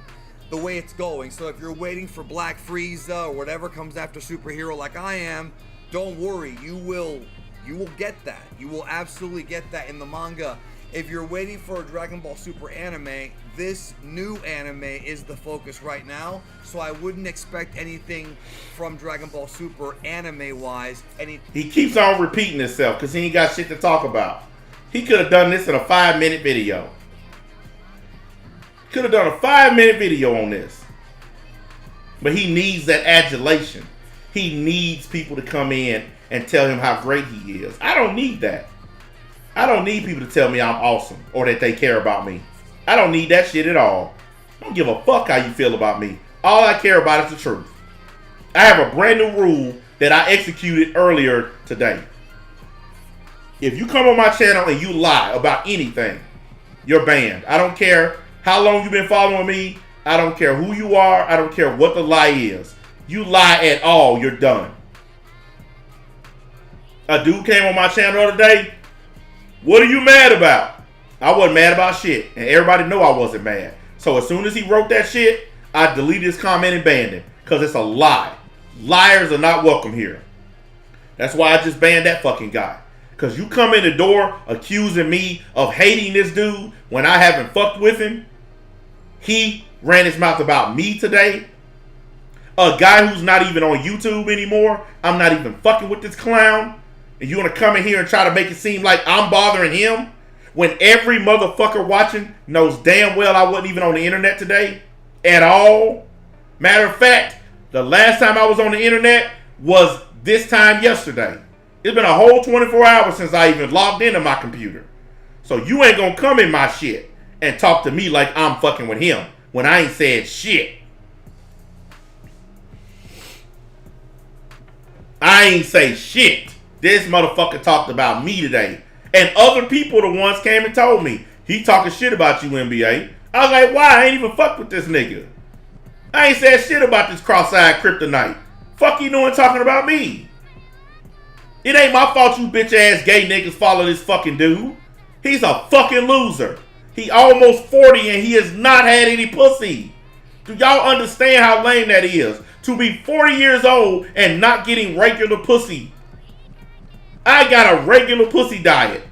the way it's going. So if you're waiting for Black Frieza or whatever comes after Superhero like I am, don't worry. You will get that. You will absolutely get that in the manga. If you're waiting for a Dragon Ball Super anime, this new anime is the focus right now. So I wouldn't expect anything from Dragon Ball Super anime-wise. He keeps on repeating himself because he ain't got shit to talk about. He could have done this in a 5-minute video. Could have done a 5-minute video on this. But he needs that adulation. He needs people to come in and tell him how great he is. I don't need that. I don't need people to tell me I'm awesome or that they care about me. I don't need that shit at all. I don't give a fuck how you feel about me. All I care about is the truth. I have a brand new rule that I executed earlier today. If you come on my channel and you lie about anything, you're banned. I don't care how long you've been following me. I don't care who you are. I don't care what the lie is. You lie at all, you're done. A dude came on my channel the other day. What are you mad about? I wasn't mad about shit. And everybody know I wasn't mad. So as soon as he wrote that shit, I deleted his comment and banned him. Because it's a lie. Liars are not welcome here. That's why I just banned that fucking guy. Because you come in the door accusing me of hating this dude when I haven't fucked with him. He ran his mouth about me today. A guy who's not even on YouTube anymore. I'm not even fucking with this clown. And you want to come in here and try to make it seem like I'm bothering him when every motherfucker watching knows damn well I wasn't even on the internet today at all. Matter of fact, the last time I was on the internet was this time yesterday. It's been a whole 24 hours since I even logged into my computer. So you ain't gonna come in my shit and talk to me like I'm fucking with him when I ain't said shit. I ain't say shit. This motherfucker talked about me today. And other people, the ones came and told me, he talking shit about you, NBA. I was like, why? I ain't even fuck with this nigga. I ain't said shit about this cross-eyed kryptonite. Fuck you doing talking about me? It ain't my fault you bitch-ass gay niggas follow this fucking dude. He's a fucking loser. He almost 40 and he has not had any pussy. Do y'all understand how lame that is? To be 40 years old and not getting regular pussy. I got a regular pussy diet.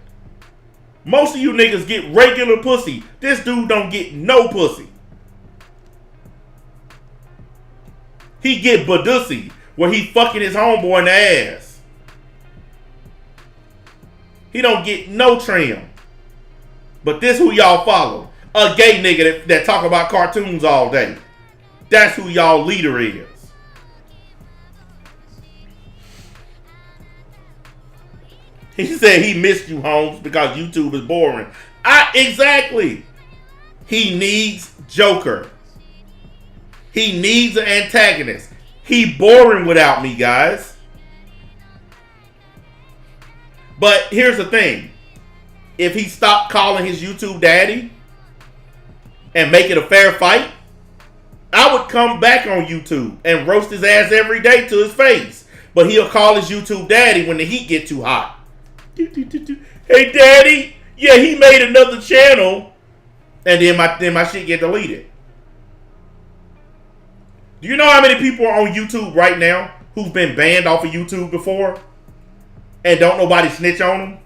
Most of you niggas get regular pussy. This dude don't get no pussy. He get badussy, where he fucking his homeboy in the ass. He don't get no trim. But this who y'all follow. A gay nigga that talk about cartoons all day. That's who y'all leader is. He said he missed you, Holmes, because YouTube is boring. Exactly. He needs Joker. He needs an antagonist. He boring without me, guys. But here's the thing. If he stopped calling his YouTube daddy and make it a fair fight, I would come back on YouTube and roast his ass every day to his face. But he'll call his YouTube daddy when the heat get too hot. Hey, daddy. Yeah, he made another channel. And then my shit get deleted. Do you know how many people are on YouTube right now who've been banned off of YouTube before and don't nobody snitch on them?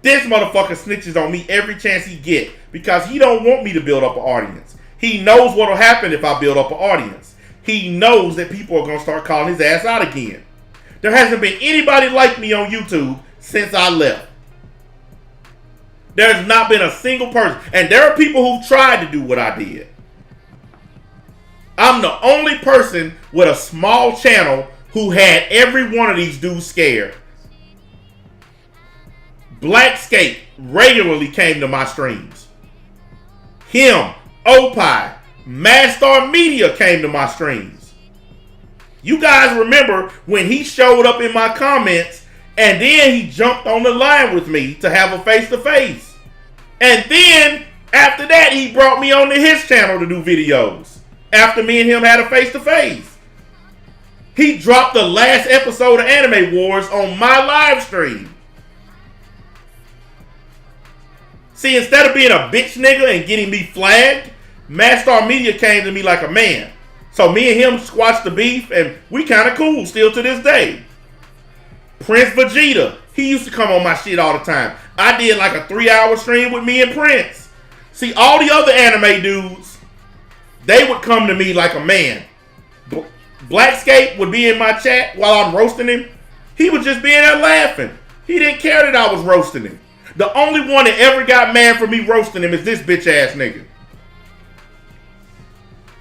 This motherfucker snitches on me every chance he get because he don't want me to build up an audience. He knows what'll happen if I build up an audience. He knows that people are gonna start calling his ass out again. There hasn't been anybody like me on YouTube since I left. There's not been a single person. And there are people who've tried to do what I did. I'm the only person with a small channel who had every one of these dudes scared. Blackscape regularly came to my streams. Him, Opie, Madstar Media came to my streams. You guys remember when he showed up in my comments and then he jumped on the line with me to have a face-to-face. And then after that he brought me onto his channel to do videos. After me and him had a face-to-face. He dropped the last episode of Anime Wars on my live stream. See, instead of being a bitch nigga and getting me flagged, Madstar Media came to me like a man. So me and him squashed the beef, and we kind of cool still to this day. Prince Vegeta, he used to come on my shit all the time. I did like a 3-hour stream with me and Prince. See, all the other anime dudes, they would come to me like a man. Blackscape would be in my chat while I'm roasting him. He would just be in there laughing. He didn't care that I was roasting him. The only one that ever got mad for me roasting him is this bitch ass nigga.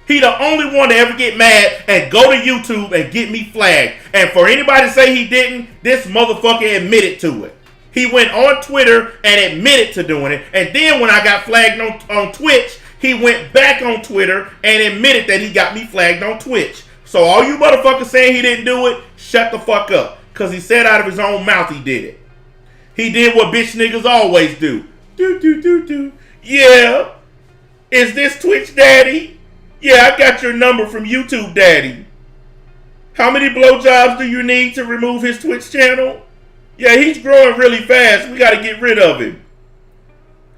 He the only one to ever get mad and go to YouTube and get me flagged. And for anybody to say he didn't, this motherfucker admitted to it. He went on Twitter and admitted to doing it. And then when I got flagged on Twitch, he went back on Twitter and admitted that he got me flagged on Twitch. So all you motherfuckers saying he didn't do it, shut the fuck up. Because he said out of his own mouth he did it. He did what bitch niggas always do. Do. Yeah. Is this Twitch daddy? Yeah, I got your number from YouTube daddy. How many blowjobs do you need to remove his Twitch channel? Yeah, he's growing really fast. We got to get rid of him.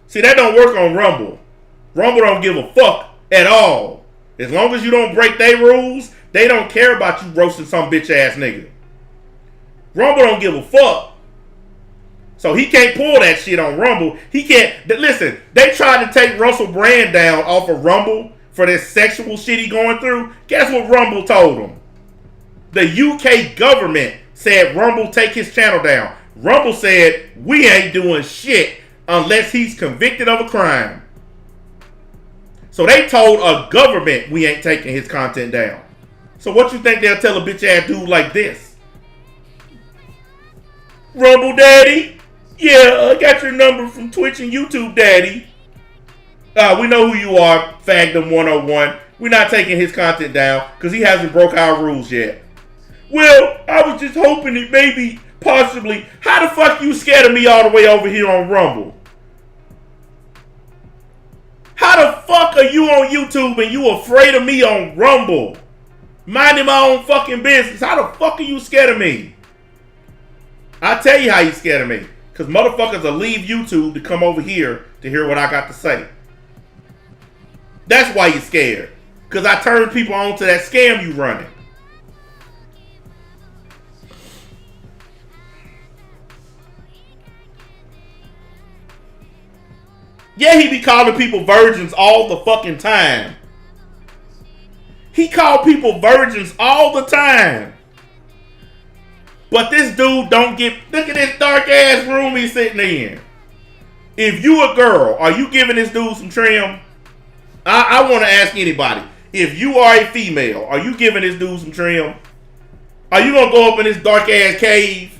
See, that don't work on Rumble. Rumble don't give a fuck at all. As long as you don't break their rules, they don't care about you roasting some bitch ass nigga. Rumble don't give a fuck. So he can't pull that shit on Rumble. He can't. Listen, they tried to take Russell Brand down off of Rumble for this sexual shit he going through. Guess what Rumble told him? The UK government said Rumble take his channel down. Rumble said we ain't doing shit unless he's convicted of a crime. So they told a government we ain't taking his content down. So what you think they'll tell a bitch ass dude like this? Rumble daddy? Yeah, I got your number from Twitch and YouTube daddy. We know who you are, Fagdom 101. We're not taking his content down because he hasn't broke our rules yet. Well, I was just hoping that maybe, possibly, how the fuck you scared of me all the way over here on Rumble? How the fuck are you on YouTube and you afraid of me on Rumble? Minding my own fucking business. How the fuck are you scared of me? I'll tell you how you scared of me. Because motherfuckers will leave YouTube to come over here to hear what I got to say. That's why you're scared. Because I turned people on to that scam you running. Yeah, he be calling people virgins all the fucking time. He called people virgins all the time. But this dude don't get... Look at this dark ass room he's sitting in. If you a girl, are you giving this dude some trim? I want to ask anybody. If you are a female, are you giving this dude some trim? Are you going to go up in this dark ass cave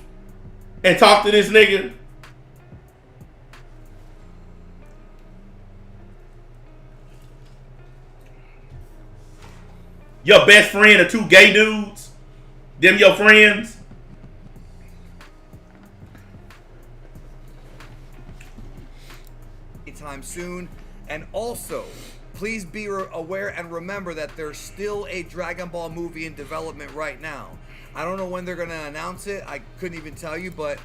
and talk to this nigga? Your best friend are two gay dudes? Them your friends? Anytime soon. And also, please be aware and remember that there's still a Dragon Ball movie in development right now. I don't know when they're going to announce it. I couldn't even tell you, but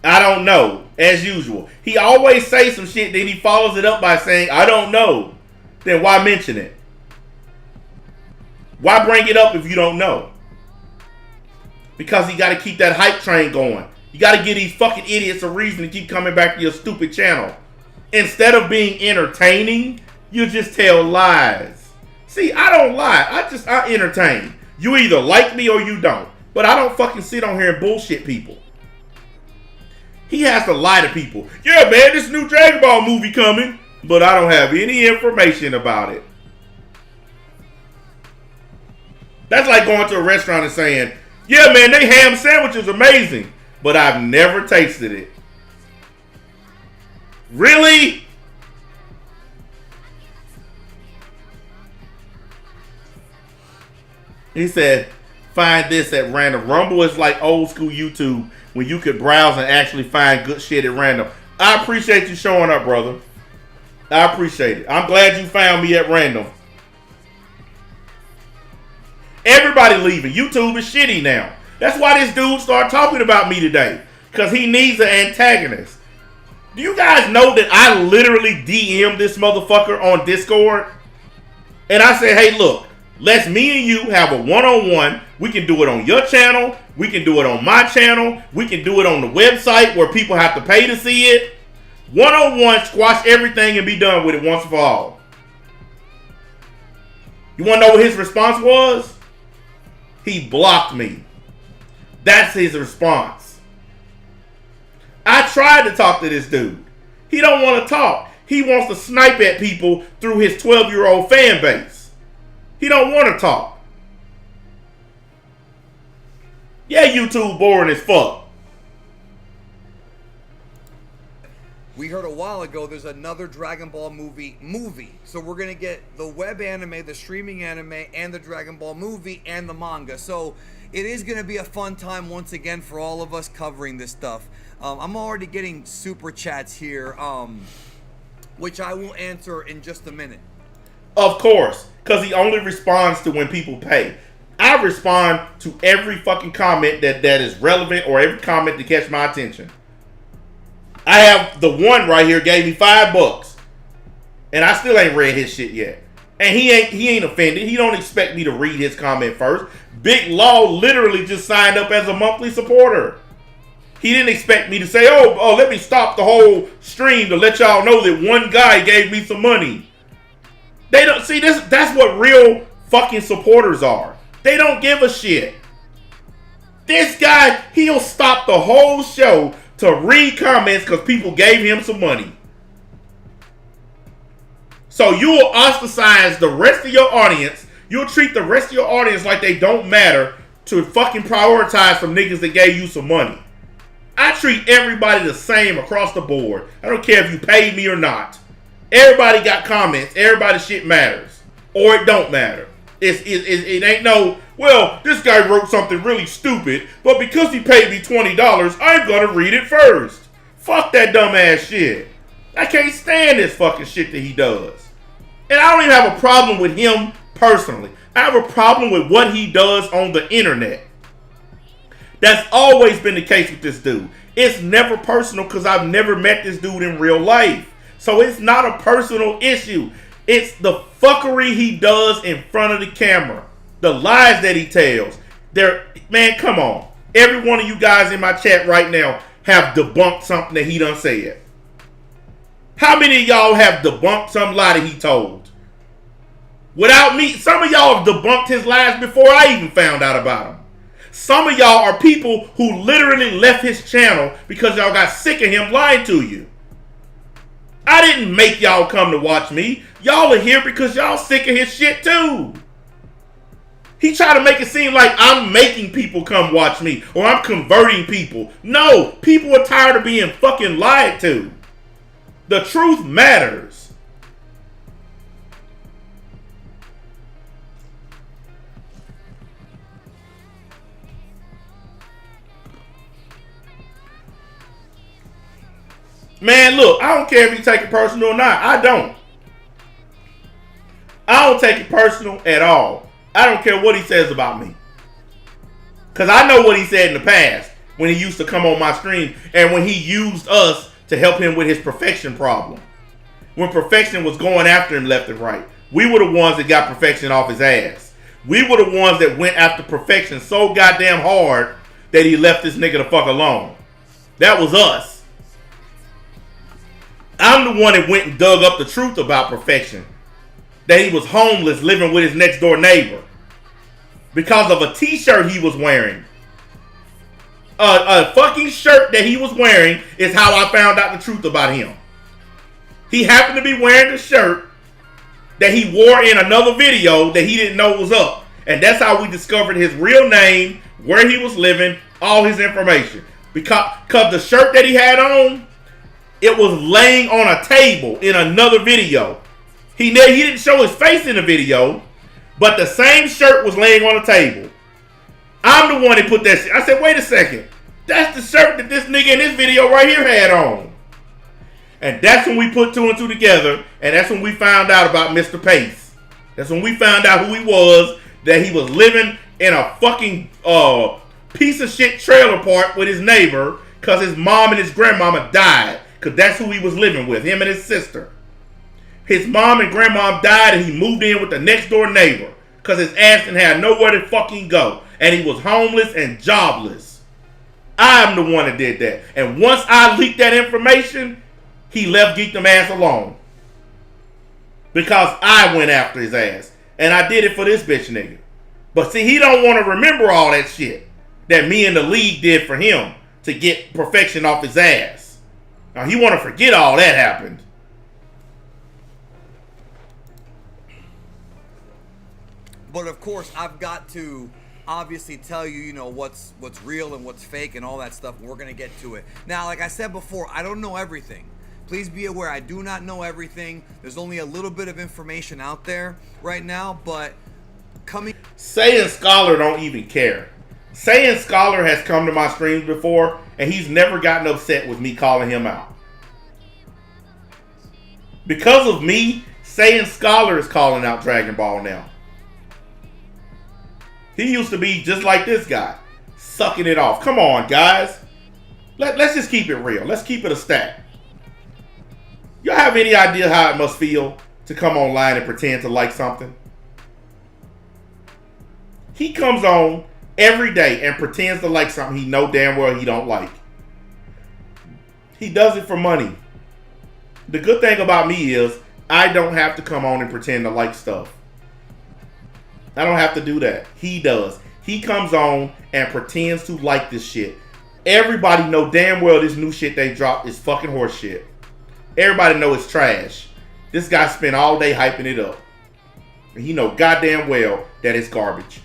I don't know, as usual. He always says some shit, then he follows it up by saying, I don't know. Then why mention it? Why bring it up if you don't know? Because you got to keep that hype train going. You got to give these fucking idiots a reason to keep coming back to your stupid channel. Instead of being entertaining, you just tell lies. See, I don't lie. I entertain. You either like me or you don't. But I don't fucking sit on here and bullshit people. He has to lie to people. Yeah, man, this new Dragon Ball movie coming. But I don't have any information about it. That's like going to a restaurant and saying, yeah, man, they ham sandwich is amazing. But I've never tasted it. Really? He said, find this at random. Rumble is like old school YouTube when you could browse and actually find good shit at random. I appreciate you showing up, brother. I appreciate it. I'm glad you found me at random. Everybody leaving. YouTube is shitty now. That's why this dude started talking about me today. Because he needs an antagonist. Do you guys know that I literally DM'd this motherfucker on Discord? And I said, hey, look. Let's me and you have a one-on-one. We can do it on your channel. We can do it on my channel. We can do it on the website where people have to pay to see it. One-on-one, squash everything and be done with it once and for all. You want to know what his response was? He blocked me. That's his response. I tried to talk to this dude. He don't want to talk. He wants to snipe at people through his 12-year-old fan base. He don't want to talk. Yeah, YouTube boring as fuck. We heard a while ago there's another Dragon Ball movie. So we're going to get the web anime, the streaming anime, and the Dragon Ball movie, and the manga. So it is going to be a fun time once again for all of us covering this stuff. I'm already getting super chats here, which I will answer in just a minute. Of course, because he only responds to when people pay. I respond to every fucking comment that is relevant or every comment to catch my attention. I have the one right here gave me $5, and I still ain't read his shit yet. And he ain't offended. He don't expect me to read his comment first. Big Law literally just signed up as a monthly supporter. He didn't expect me to say, oh, let me stop the whole stream to let y'all know that one guy gave me some money. They don't see this. That's what real fucking supporters are. They don't give a shit. This guy, he'll stop the whole show to read comments because people gave him some money. So you'll ostracize the rest of your audience. You'll treat the rest of your audience like they don't matter to fucking prioritize some niggas that gave you some money. I treat everybody the same across the board. I don't care if you paid me or not. Everybody got comments. Everybody shit matters. Or it don't matter. It ain't no, well, this guy wrote something really stupid, but because he paid me $20, I'm going to read it first. Fuck that dumbass shit. I can't stand this fucking shit that he does. And I don't even have a problem with him personally. I have a problem with what he does on the internet. That's always been the case with this dude. It's never personal because I've never met this dude in real life. So it's not a personal issue. It's the fuckery he does in front of the camera. The lies that he tells. Man, come on. Every one of you guys in my chat right now have debunked something that he done said. How many of y'all have debunked some lie that he told? Without me, some of y'all have debunked his lies before I even found out about him. Some of y'all are people who literally left his channel because y'all got sick of him lying to you. I didn't make y'all come to watch me. Y'all are here because y'all sick of his shit too. He tried to make it seem like I'm making people come watch me or I'm converting people. No, people are tired of being fucking lied to. The truth matters. Man, look, I don't care if you take it personal or not. I don't. I don't take it personal at all. I don't care what he says about me. Because I know what he said in the past. when he used to come on my stream and when he used us to help him with his perfection problem. When perfection was going after him left and right. We were the ones that got perfection off his ass. We were the ones that went after perfection so goddamn hard that he left this nigga the fuck alone. That was us. I'm the one that went and dug up the truth about perfection. That he was homeless living with his next door neighbor. Because of a t-shirt he was wearing. A fucking shirt that he was wearing is how I found out the truth about him. He happened to be wearing the shirt that he wore in another video that he didn't know was up. And that's how we discovered his real name, where he was living, all his information. Because the shirt that he had on, it was laying on a table in another video. He didn't show his face in the video, but the same shirt was laying on a table. I'm the one that put that shit. I said, wait a second. That's the shirt that this nigga in this video right here had on. And that's when we put two and two together. And that's when we found out about Mr. Pace. That's when we found out who he was. That he was living in a fucking piece of shit trailer park with his neighbor. Because his mom and his grandmama died. Because that's who he was living with. Him and his sister. His mom and grandma died and he moved in with the next door neighbor. Because his ass didn't have nowhere to fucking go. And he was homeless and jobless. I'm the one that did that. And once I leaked that information, he left Geekdom ass alone. Because I went after his ass. And I did it for this bitch nigga. But see, he don't want to remember all that shit that me and the league did for him to get perfection off his ass. Now he want to forget all that happened. But of course, I've got to obviously tell you, you know, what's real and what's fake and all that stuff. And we're going to get to it. Now, like I said before, I don't know everything. Please be aware, I do not know everything. There's only a little bit of information out there right now, but coming... Saiyan Scholar don't even care. Saiyan Scholar has come to my streams before, and he's never gotten upset with me calling him out. Because of me, Saiyan Scholar is calling out Dragon Ball now. He used to be just like this guy, sucking it off. Come on, guys. Let's just keep it real. Let's keep it a stack. Y'all have any idea how it must feel to come online and pretend to like something? He comes on every day and pretends to like something he know damn well he don't like. He does it for money. The good thing about me is I don't have to come on and pretend to like stuff. I don't have to do that. He does. He comes on and pretends to like this shit. Everybody know damn well this new shit they dropped is fucking horse shit. Everybody know it's trash. This guy spent all day hyping it up. And he know goddamn well that it's garbage.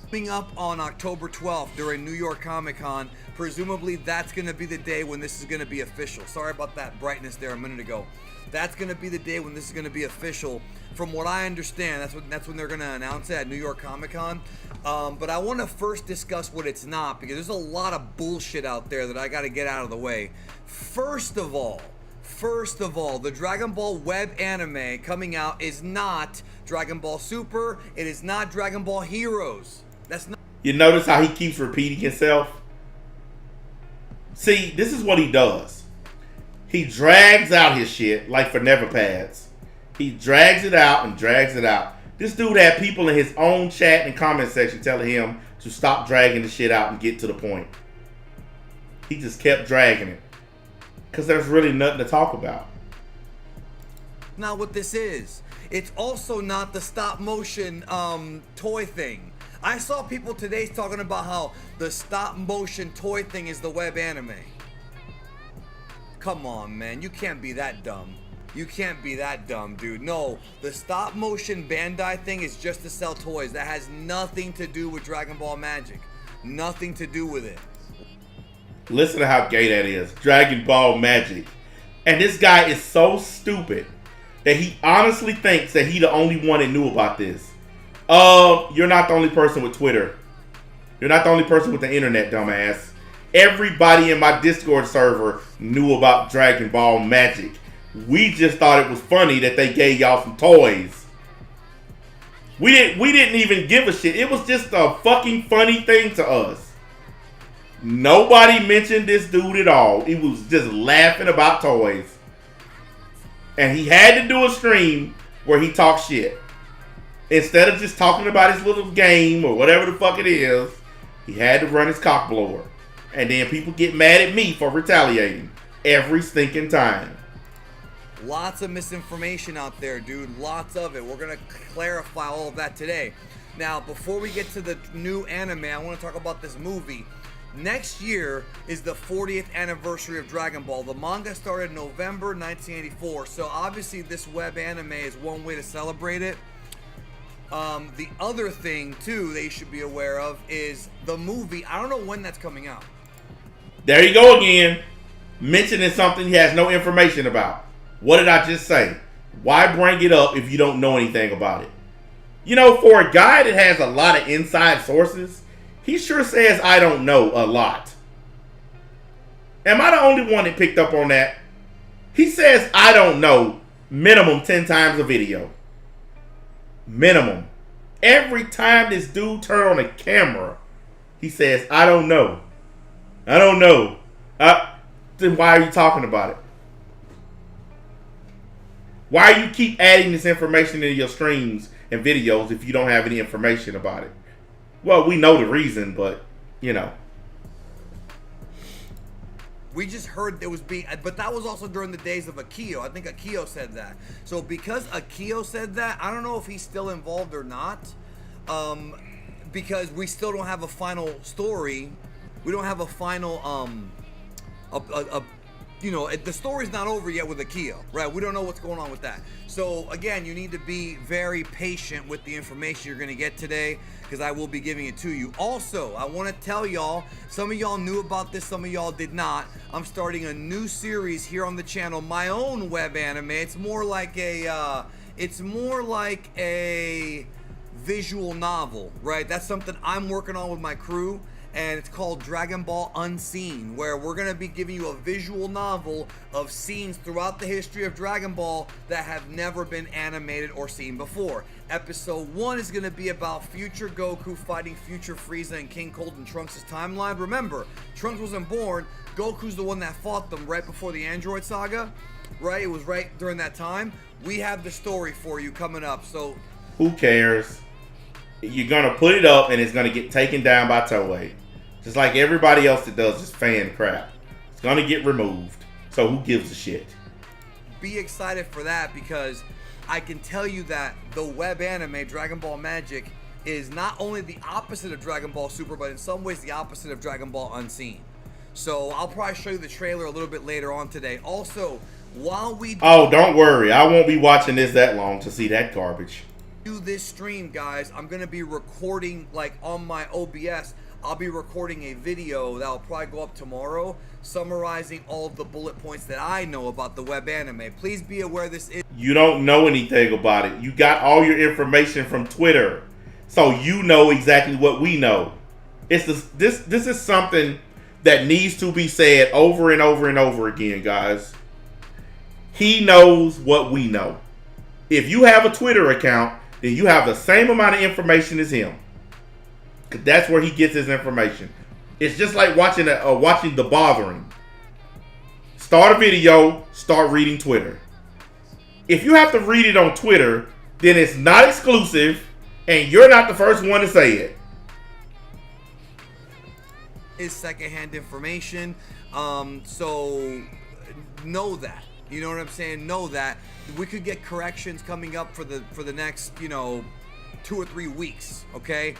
Coming up on October 12th during New York Comic Con, presumably that's going to be the day when this is going to be official. Sorry about that brightness there a minute ago. That's going to be the day when this is going to be official. From what I understand, that's when they're going to announce it at New York Comic Con. But I want to first discuss what it's not, because there's a lot of bullshit out there that I got to get out of the way. First of all, the Dragon Ball web anime coming out is not Dragon Ball Super. It is not Dragon Ball Heroes. That's not. You notice how he keeps repeating himself? See, this is what he does. He drags out his shit like for never pads. He drags it out and drags it out. This dude had people in his own chat and comment section telling him to stop dragging the shit out and get to the point. He just kept dragging it. Because there's really nothing to talk about. Not what this is. It's also not the stop motion toy thing. I saw people today talking about how the stop motion toy thing is the web anime. Come on, man. You can't be that dumb. You can't be that dumb, dude. No, the stop motion Bandai thing is just to sell toys. That has nothing to do with Dragon Ball Magic. Nothing to do with it. Listen to how gay that is. Dragon Ball Magic. And this guy is so stupid that he honestly thinks that he the only one that knew about this. You're not the only person with Twitter. You're not the only person with the internet, dumbass. Everybody in my Discord server knew about Dragon Ball Magic. We just thought it was funny that they gave y'all some toys. We didn't even give a shit. It was just a fucking funny thing to us. Nobody mentioned this dude at all. He was just laughing about toys. And he had to do a stream where he talks shit. Instead of just talking about his little game or whatever the fuck it is, he had to run his cock blower. And then people get mad at me for retaliating every stinking time. Lots of misinformation out there, dude. Lots of it. We're going to clarify all of that today. Now, before we get to the new anime, I want to talk about this movie. Next year is the 40th anniversary of Dragon Ball. The manga started in November 1984, so obviously this web anime is one way to celebrate it. The other thing, too, they should be aware of is the movie. I don't know when that's coming out. There you go again. Mentioning something he has no information about. What did I just say? Why bring it up if you don't know anything about it? You know, for a guy that has a lot of inside sources, he sure says I don't know a lot. Am I the only one that picked up on that? He says I don't know minimum 10 times a video. Minimum. Every time this dude turns on a camera, he says I don't know. I don't know. Then why are you talking about it? Why you keep adding this information into your streams and videos if you don't have any information about it? Well, we know the reason, but, you know. We just heard there was but that was also during the days of Akio. I think Akio said that. So because Akio said that, I don't know if he's still involved or not. Because we still don't have a final story. We don't have a final, the story's not over yet with Akio, right? We don't know what's going on with that. So again, you need to be very patient with the information you're going to get today, because I will be giving it to you. Also, I want to tell y'all, some of y'all knew about this, some of y'all did not. I'm starting a new series here on the channel, my own web anime. It's more like a visual novel, right? That's something I'm working on with my crew. And it's called Dragon Ball Unseen, where we're going to be giving you a visual novel of scenes throughout the history of Dragon Ball that have never been animated or seen before. Episode 1 is going to be about future Goku fighting future Frieza and King Cold in Trunks' timeline. Remember, Trunks wasn't born. Goku's the one that fought them right before the Android Saga, right? It was right during that time. We have the story for you coming up, so... Who cares? You're going to put it up and it's going to get taken down by Toei. Just like everybody else that does this fan crap. It's going to get removed. So who gives a shit? Be excited for that, because I can tell you that the web anime Dragon Ball Magic is not only the opposite of Dragon Ball Super, but in some ways the opposite of Dragon Ball Unseen. So I'll probably show you the trailer a little bit later on today. Also, while we... Oh, don't worry. I won't be watching this that long to see that garbage. Do this stream, guys, I'm going to be recording, like, on my OBS. I'll be recording a video that will probably go up tomorrow, summarizing all of the bullet points that I know about the web anime. Please be aware this is... You don't know anything about it. You got all your information from Twitter. So you know exactly what we know. This is something that needs to be said over and over and over again, guys. He knows what we know. If you have a Twitter account, then you have the same amount of information as him. Cause that's where he gets his information. It's just like watching The Bothering. Start a video, start reading Twitter. If you have to read it on Twitter, then it's not exclusive, and you're not the first one to say it. Is secondhand information, so know that. You know what I'm saying? Know that we could get corrections coming up for the next 2 or 3 weeks. Okay.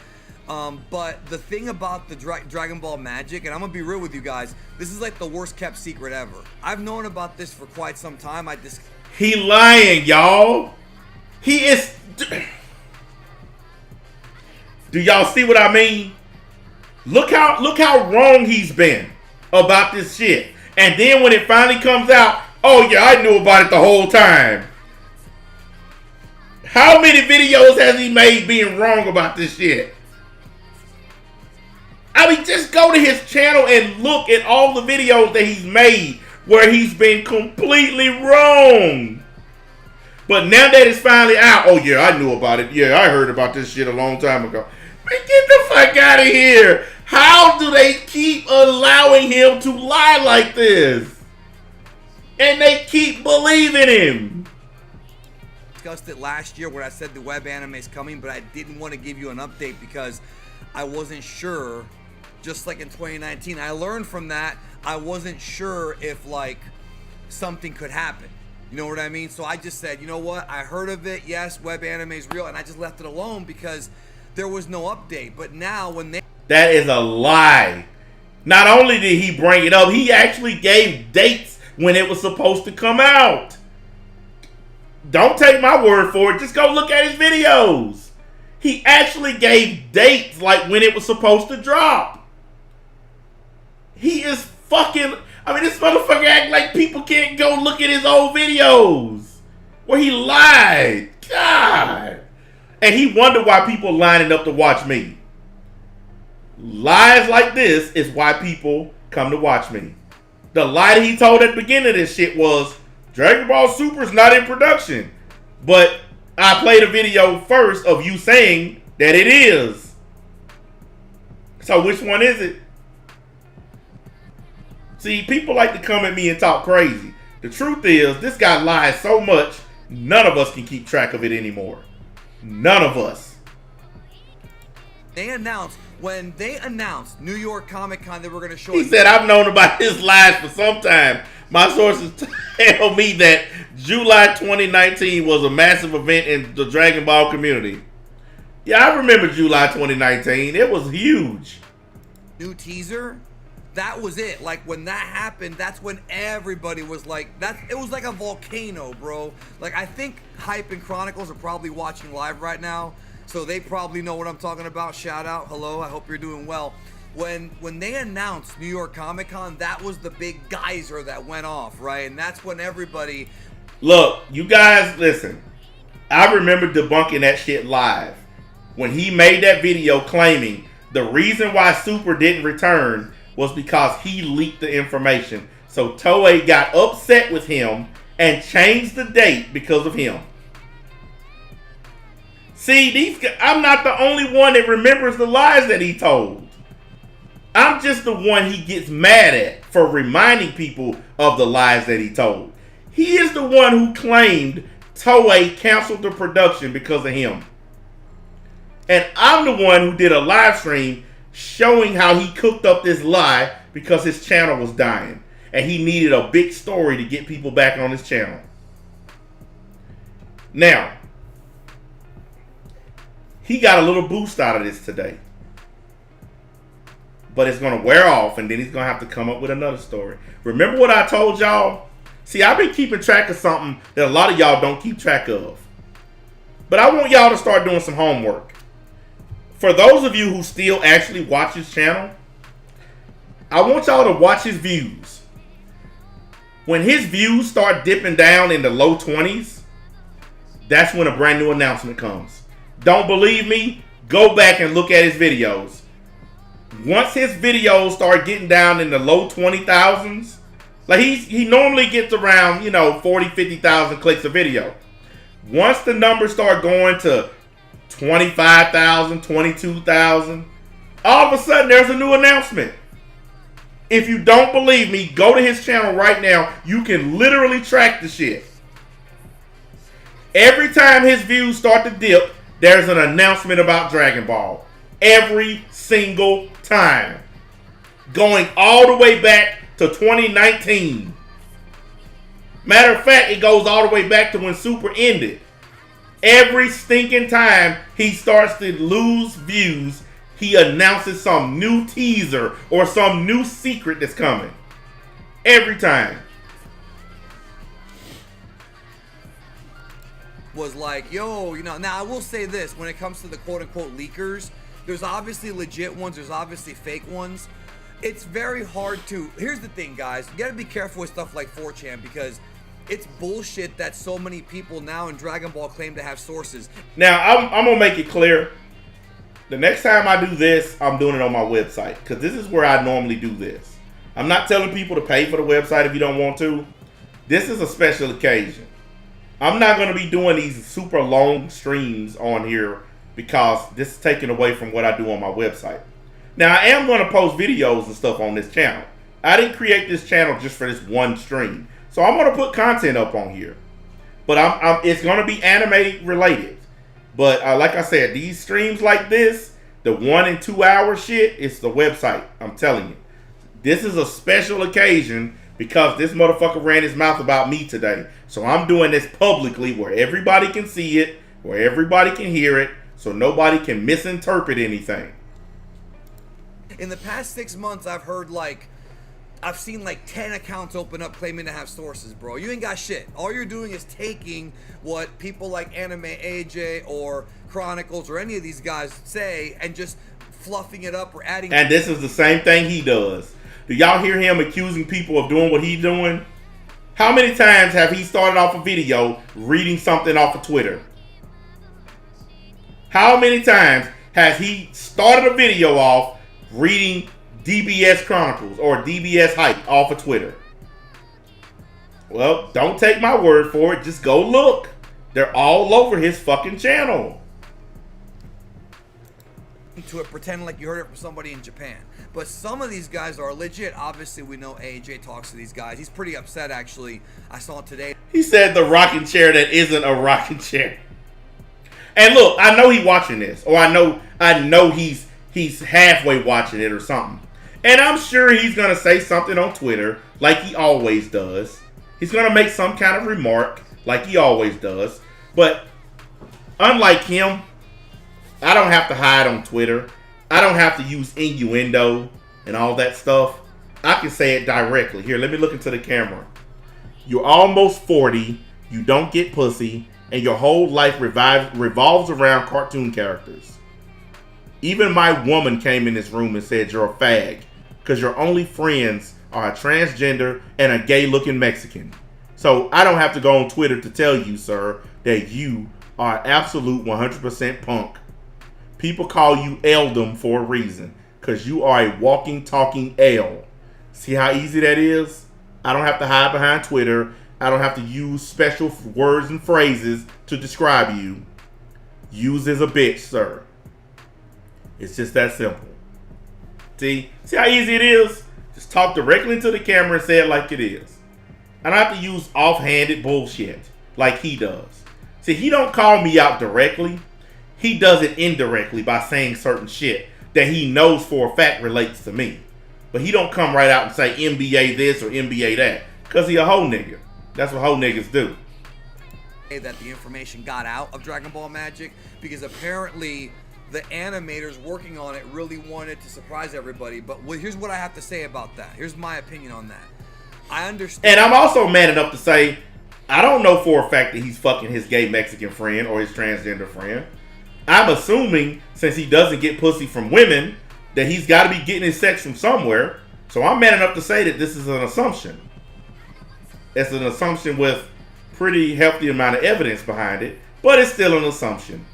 But the thing about the Dragon Ball Magic, and I'm gonna be real with you guys, this is like the worst kept secret ever. I've known about this for quite some time. He lying, y'all. He is. Do y'all see what I mean? Look how wrong he's been about this shit. And then when it finally comes out, oh yeah, I knew about it the whole time. How many videos has he made being wrong about this shit? I mean, just go to his channel and look at all the videos that he's made where he's been completely wrong. But now that it's finally out, oh yeah, I knew about it. Yeah, I heard about this shit a long time ago. Man, get the fuck out of here. How do they keep allowing him to lie like this? And they keep believing him. Discussed it last year when I said the web anime is coming, but I didn't want to give you an update because I wasn't sure. Just like in 2019, I learned from that. I wasn't sure if like something could happen. You know what I mean? So I just said, you know what? I heard of it. Yes, web anime is real, and I just left it alone because there was no update. But now when they That is a lie. Not only did he bring it up, he actually gave dates when it was supposed to come out. Don't take my word for it. Just go look at his videos. He actually gave dates like when it was supposed to drop. He is fucking... I mean, this motherfucker act like people can't go look at his old videos where he lied. God. And he wondered why people lining up to watch me. Lies like this is why people come to watch me. The lie that he told at the beginning of this shit was Dragon Ball Super is not in production. But I played a video first of you saying that it is. So which one is it? See, people like to come at me and talk crazy. The truth is, this guy lies so much, none of us can keep track of it anymore. None of us. when they announced New York Comic Con, they were going to show. He said, "I've known about his lies for some time. My sources tell me that July 2019 was a massive event in the Dragon Ball community." Yeah, I remember July 2019. It was huge. New teaser. That was it. Like when that happened, that's when everybody was like, that. It was like a volcano, bro. Like I think Hype and Chronicles are probably watching live right now, so they probably know what I'm talking about. Shout out, hello. I hope you're doing well. When they announced New York Comic Con, that was the big geyser that went off, right? And that's when everybody. Look, you guys, listen. I remember debunking that shit live when he made that video claiming the reason why Super didn't return was because he leaked the information. So Toei got upset with him and changed the date because of him. See, I'm not the only one that remembers the lies that he told. I'm just the one he gets mad at for reminding people of the lies that he told. He is the one who claimed Toei canceled the production because of him. And I'm the one who did a live stream showing how he cooked up this lie because his channel was dying. And he needed a big story to get people back on his channel. Now, he got a little boost out of this today. But it's going to wear off and then he's going to have to come up with another story. Remember what I told y'all? See, I've been keeping track of something that a lot of y'all don't keep track of. But I want y'all to start doing some homework. For those of you who still actually watch his channel, I want y'all to watch his views. When his views start dipping down in the low 20s, that's when a brand new announcement comes. Don't believe me? Go back and look at his videos. Once his videos start getting down in the low 20,000s, like he normally gets around, 40, 50,000 clicks a video. Once the numbers start going to 25,000, 22,000, all of a sudden there's a new announcement. If you don't believe me, go to his channel right now. You can literally track the shit. Every time his views start to dip, there's an announcement about Dragon Ball. Every single time. Going all the way back to 2019. Matter of fact, it goes all the way back to when Super ended. Every stinking time he starts to lose views, he announces some new teaser or some new secret that's coming. Every time. Was like, yo, now I will say this, when it comes to the quote-unquote leakers, there's obviously legit ones, there's obviously fake ones. It's very hard to, here's the thing, guys, you gotta be careful with stuff like 4chan because it's bullshit that so many people now in Dragon Ball claim to have sources. Now, I'm gonna make it clear, the next time I do this, I'm doing it on my website, because this is where I normally do this. I'm not telling people to pay for the website if you don't want to. This is a special occasion. I'm not going to be doing these super long streams on here because this is taken away from what I do on my website. Now, I am going to post videos and stuff on this channel. I didn't create this channel just for this one stream. So I'm going to put content up on here. But it's going to be anime related. But like I said, these streams like this, the 1 and 2 hour shit, it's the website. I'm telling you. This is a special occasion because this motherfucker ran his mouth about me today. So I'm doing this publicly where everybody can see it, where everybody can hear it, so nobody can misinterpret anything. In the past 6 months, I've seen like 10 accounts open up claiming to have sources, bro. You ain't got shit. All you're doing is taking what people like Anime AJ or Chronicles or any of these guys say and just fluffing it up or adding. And this is the same thing he does. Do y'all hear him accusing people of doing what he's doing? How many times have he started off a video reading something off of Twitter? How many times has he started a video off reading DBS Chronicles or DBS Hype off of Twitter? Well, don't take my word for it. Just go look. They're all over his fucking channel. To it, pretending like you heard it from somebody in Japan. But some of these guys are legit. Obviously, we know AJ talks to these guys. He's pretty upset, actually. I saw it today. He said the rocking chair that isn't a rocking chair. And look, I know he's watching this, or I know he's halfway watching it or something. And I'm sure he's gonna say something on Twitter like he always does. He's gonna make some kind of remark like he always does. But unlike him, I don't have to hide on Twitter. I don't have to use innuendo and all that stuff. I can say it directly. Here, let me look into the camera. You're almost 40, you don't get pussy, and your whole life revolves around cartoon characters. Even my woman came in this room and said you're a fag because your only friends are a transgender and a gay-looking Mexican. So I don't have to go on Twitter to tell you, sir, that you are absolute 100% punk. People call you Eldom for a reason, because you are a walking, talking L. See how easy that is? I don't have to hide behind Twitter. I don't have to use special words and phrases to describe you. Use as a bitch, sir. It's just that simple. See how easy it is? Just talk directly into the camera and say it like it is. I don't have to use offhanded bullshit like he does. See, he don't call me out directly. He does it indirectly by saying certain shit that he knows for a fact relates to me. But he don't come right out and say NBA this or NBA that. Because he a hoe nigga. That's what hoe niggas do. That the information got out of Dragon Ball Magic because apparently the animators working on it really wanted to surprise everybody. But here's what I have to say about that. Here's my opinion on that. I understand. And I'm also man enough to say, I don't know for a fact that he's fucking his gay Mexican friend or his transgender friend. I'm assuming, since he doesn't get pussy from women, that he's got to be getting his sex from somewhere. So I'm man enough to say that this is an assumption. It's an assumption with pretty hefty amount of evidence behind it, but it's still an assumption.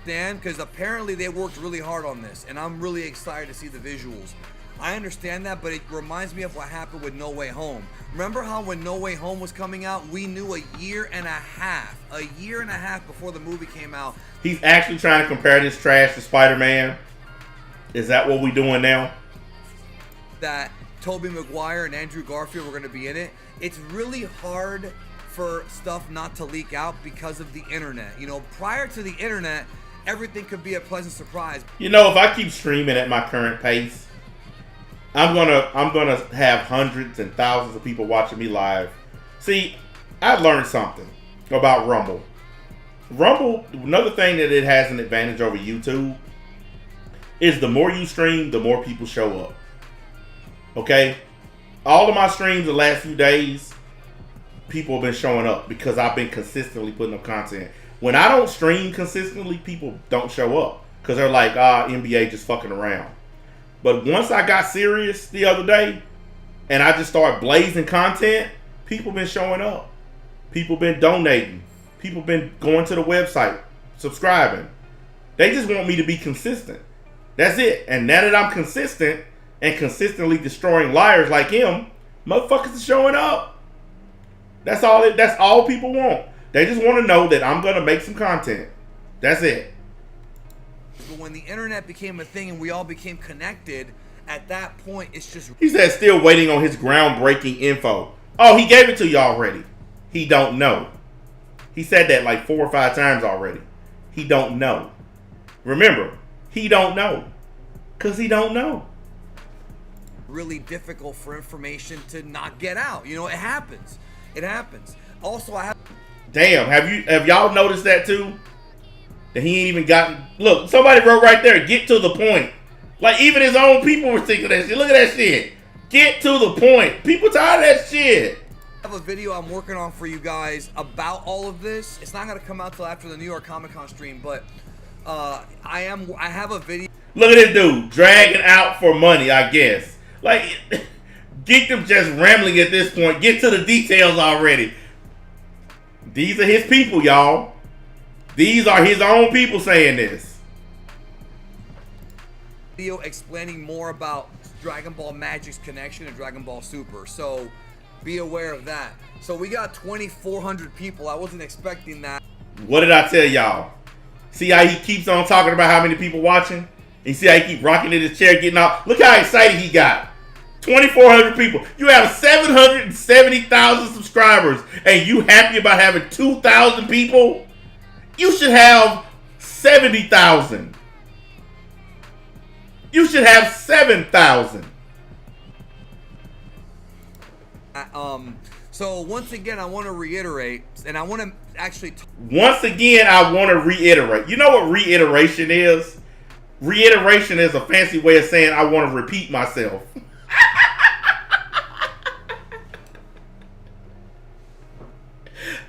Dan, because apparently they worked really hard on this, and I'm really excited to see the visuals. I understand that, but it reminds me of what happened with No Way Home. Remember how when No Way Home was coming out, we knew a year and a half before the movie came out. He's actually trying to compare this trash to Spider-Man. Is that what we're doing now? That Tobey Maguire and Andrew Garfield were going to be in it. It's really hard for stuff not to leak out because of the internet. You know, prior to the internet, everything could be a pleasant surprise. You know, if I keep streaming at my current pace, I'm gonna have hundreds and thousands of people watching me live. See, I learned something about Rumble. Rumble, another thing that it has an advantage over YouTube is the more you stream, the more people show up. Okay? All of my streams the last few days, people have been showing up because I've been consistently putting up content. When I don't stream consistently, people don't show up because they're like, NBA just fucking around. But once I got serious the other day and I just started blazing content, people been showing up. People been donating. People been going to the website, subscribing. They just want me to be consistent. That's it. And now that I'm consistent and consistently destroying liars like him, motherfuckers are showing up. That's all people want. They just want to know that I'm going to make some content. That's it. but when the internet became a thing and we all became connected, at that point, it's just He said still waiting on his groundbreaking info. Oh, he gave it to you already. He don't know. He said that like 4 or 5 times already. He don't know. Remember, he don't know. Because he don't know. really difficult for information to not get out. You know, it happens. It happens. Also, I have. Damn, have y'all noticed that too? That he ain't even gotten. Look, somebody wrote right there, get to the point. Like, even his own people were thinking that shit. Look at that shit. Get to the point. People tired of that shit. I have a video I'm working on for you guys about all of this. It's not going to come out till after the New York Comic Con stream, but I have a video. Look at this dude dragging out for money, I guess. Like, get them just rambling at this point. Get to the details already. These are his people, y'all. These are his own people saying this. Video explaining more about Dragon Ball Magic's connection to Dragon Ball Super, so be aware of that. So we got 2,400 people. I wasn't expecting that. What did I tell y'all? See how he keeps on talking about how many people watching? And see how he keep rocking in his chair, getting out. Look how excited he got. 2,400 people. You have 770,000 subscribers, and you happy about having 2,000 people? You should have 70,000. You should have 7,000. So once again, I want to reiterate, and I want to actually. Once again, I want to reiterate. You know what reiteration is? Reiteration is a fancy way of saying I want to repeat myself.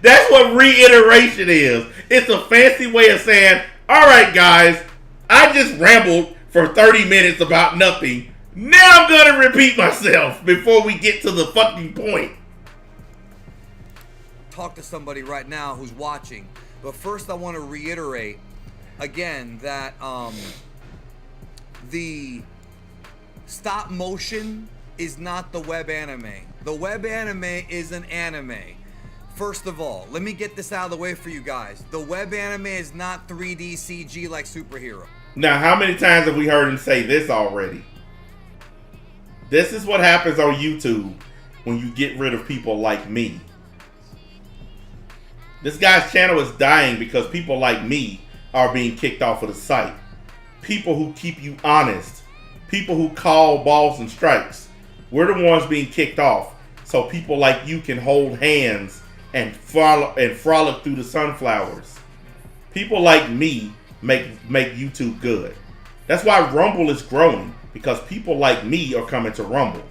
That's what reiteration is. It's a fancy way of saying, all right, guys, I just rambled for 30 minutes about nothing. Now I'm going to repeat myself before we get to the fucking point. Talk to somebody right now who's watching, but first I want to reiterate again that the stop motion is not the web anime. The web anime is an anime. First of all, let me get this out of the way for you guys. The web anime is not 3D CG like Superhero. Now, how many times have we heard him say this already? This is what happens on YouTube when you get rid of people like me. This guy's channel is dying because people like me are being kicked off of the site. People who keep you honest. People who call balls and strikes. We're the ones being kicked off. So people like you can hold hands and frolic through the sunflowers. People like me make YouTube good. That's why Rumble is growing, because people like me are coming to Rumble,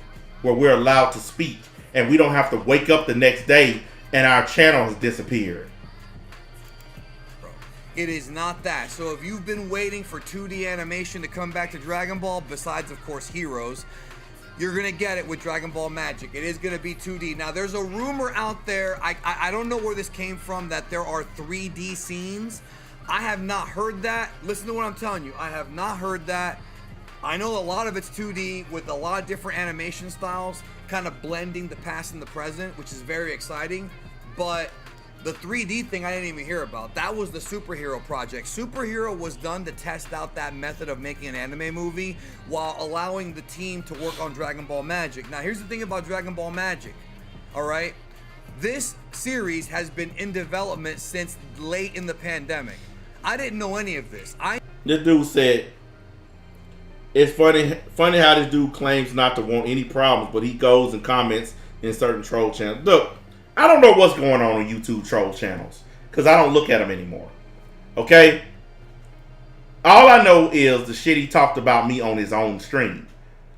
where we're allowed to speak and we don't have to wake up the next day and our channel has disappeared. It is not that. So if you've been waiting for 2D animation to come back to Dragon Ball, besides of course Heroes, you're gonna get it with Dragon Ball Magic. It is gonna be 2D. Now there's a rumor out there, I don't know where this came from, that there are 3D scenes. I have not heard that. Listen to what I'm telling you. I have not heard that. I know a lot of it's 2D with a lot of different animation styles, kind of blending the past and the present, which is very exciting. But the 3D thing I didn't even hear about. That was the Superhero project. Superhero was done to test out that method of making an anime movie while allowing the team to work on Dragon Ball Magic. Now here's the thing about Dragon Ball Magic, all right? This series has been in development since late in the pandemic. I didn't know any of this. This dude said, it's funny how this dude claims not to want any problems, but he goes and comments in certain troll channels. Look, I don't know what's going on YouTube troll channels because I don't look at them anymore. Okay? All I know is the shit he talked about me on his own stream.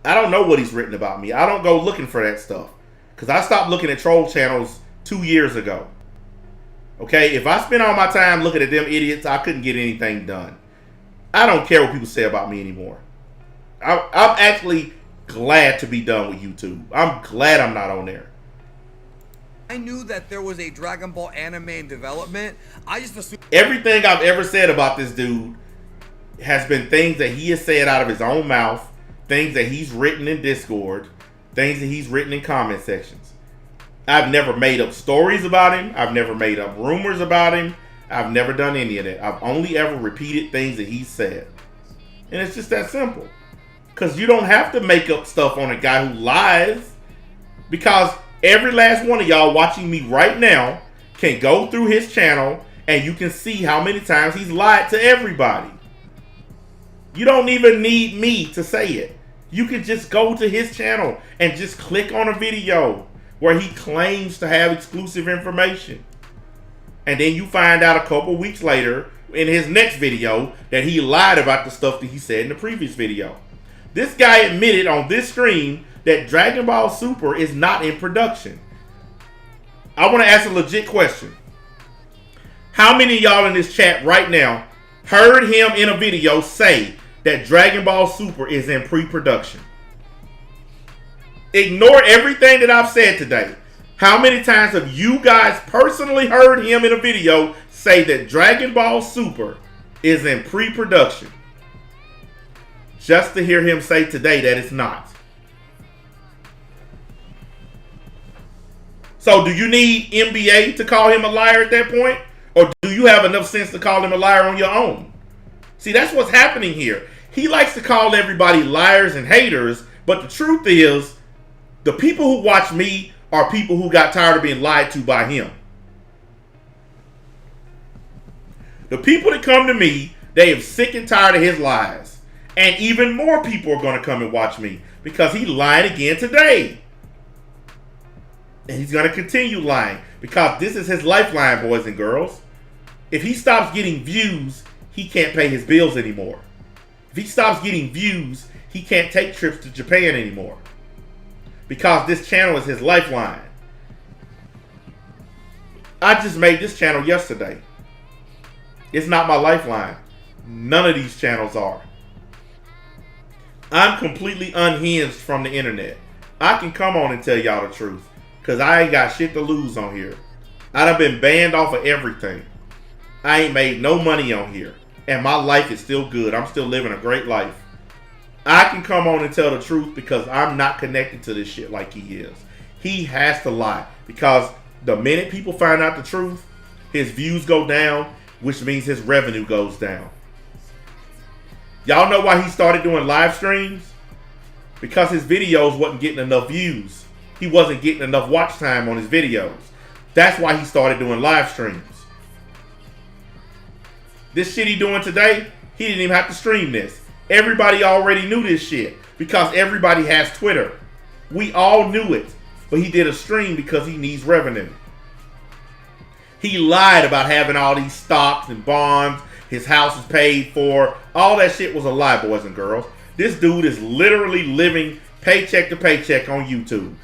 I don't know what he's written about me. I don't go looking for that stuff because I stopped looking at troll channels 2 years ago. Okay? If I spend all my time looking at them idiots, I couldn't get anything done. I don't care what people say about me anymore. I'm actually glad to be done with YouTube. I'm glad I'm not on there. I knew that there was a Dragon Ball anime in development. I just assumed everything I've ever said about this dude has been things that he has said out of his own mouth, things that he's written in Discord, things that he's written in comment sections. I've never made up stories about him. I've never made up rumors about him. I've never done any of that. I've only ever repeated things that he said. And it's just that simple. Because you don't have to make up stuff on a guy who lies. Because every last one of y'all watching me right now can go through his channel and you can see how many times he's lied to everybody. You don't even need me to say it. You can just go to his channel and just click on a video where he claims to have exclusive information. And then you find out a couple weeks later in his next video that he lied about the stuff that he said in the previous video. This guy admitted on this stream that Dragon Ball Super is not in production. I want to ask a legit question. How many of y'all in this chat right now heard him in a video say that Dragon Ball Super is in pre-production? Ignore everything that I've said today. How many times have you guys personally heard him in a video say that Dragon Ball Super is in pre-production? Just to hear him say today that it's not. So do you need NBA to call him a liar at that point? Or do you have enough sense to call him a liar on your own? See, that's what's happening here. He likes to call everybody liars and haters, but the truth is, the people who watch me are people who got tired of being lied to by him. The people that come to me, they are sick and tired of his lies. And even more people are going to come and watch me because he lied again today. And he's going to continue lying because this is his lifeline, boys and girls. If he stops getting views, he can't pay his bills anymore. If he stops getting views, he can't take trips to Japan anymore. Because this channel is his lifeline. I just made this channel yesterday. It's not my lifeline. None of these channels are. I'm completely unhinged from the internet. I can come on and tell y'all the truth. Because I ain't got shit to lose on here. I done been banned off of everything. I ain't made no money on here. And my life is still good. I'm still living a great life. I can come on and tell the truth because I'm not connected to this shit like he is. He has to lie. Because the minute people find out the truth, his views go down, which means his revenue goes down. Y'all know why he started doing live streams? Because his videos wasn't getting enough views. He wasn't getting enough watch time on his videos. That's why he started doing live streams. This shit he doing today, he didn't even have to stream this. Everybody already knew this shit because everybody has Twitter. We all knew it, but he did a stream because he needs revenue. He lied about having all these stocks and bonds. His house is paid for. All that shit was a lie, boys and girls. This dude is literally living paycheck to paycheck on YouTube.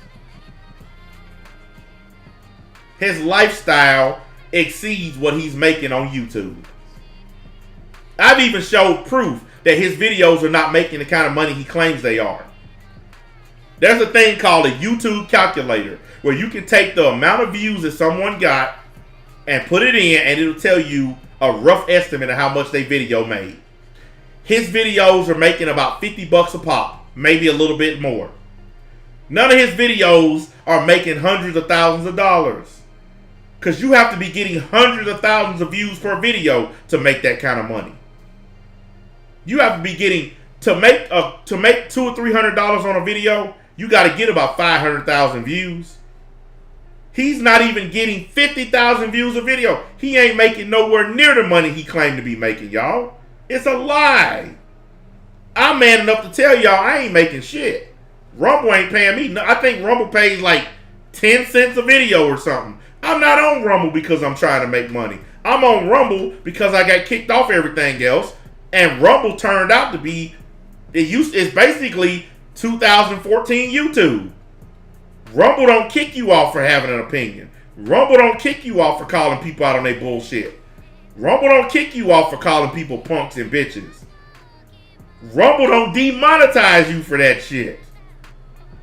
His lifestyle exceeds what he's making on YouTube. I've even showed proof that his videos are not making the kind of money he claims they are. There's a thing called a YouTube calculator where you can take the amount of views that someone got and put it in and it'll tell you a rough estimate of how much they video made. His videos are making about 50 bucks a pop, maybe a little bit more. None of his videos are making hundreds of thousands of dollars. Because you have to be getting hundreds of thousands of views per video to make that kind of money. You have to be getting, to make $200 or $300 on a video, you got to get about 500,000 views. He's not even getting 50,000 views a video. He ain't making nowhere near the money he claimed to be making, y'all. It's a lie. I'm man enough to tell y'all I ain't making shit. Rumble ain't paying me. I think Rumble pays like 10 cents a video or something. I'm not on Rumble because I'm trying to make money. I'm on Rumble because I got kicked off everything else. And Rumble turned out to be, it's basically 2014 YouTube. Rumble don't kick you off for having an opinion. Rumble don't kick you off for calling people out on their bullshit. Rumble don't kick you off for calling people punks and bitches. Rumble don't demonetize you for that shit.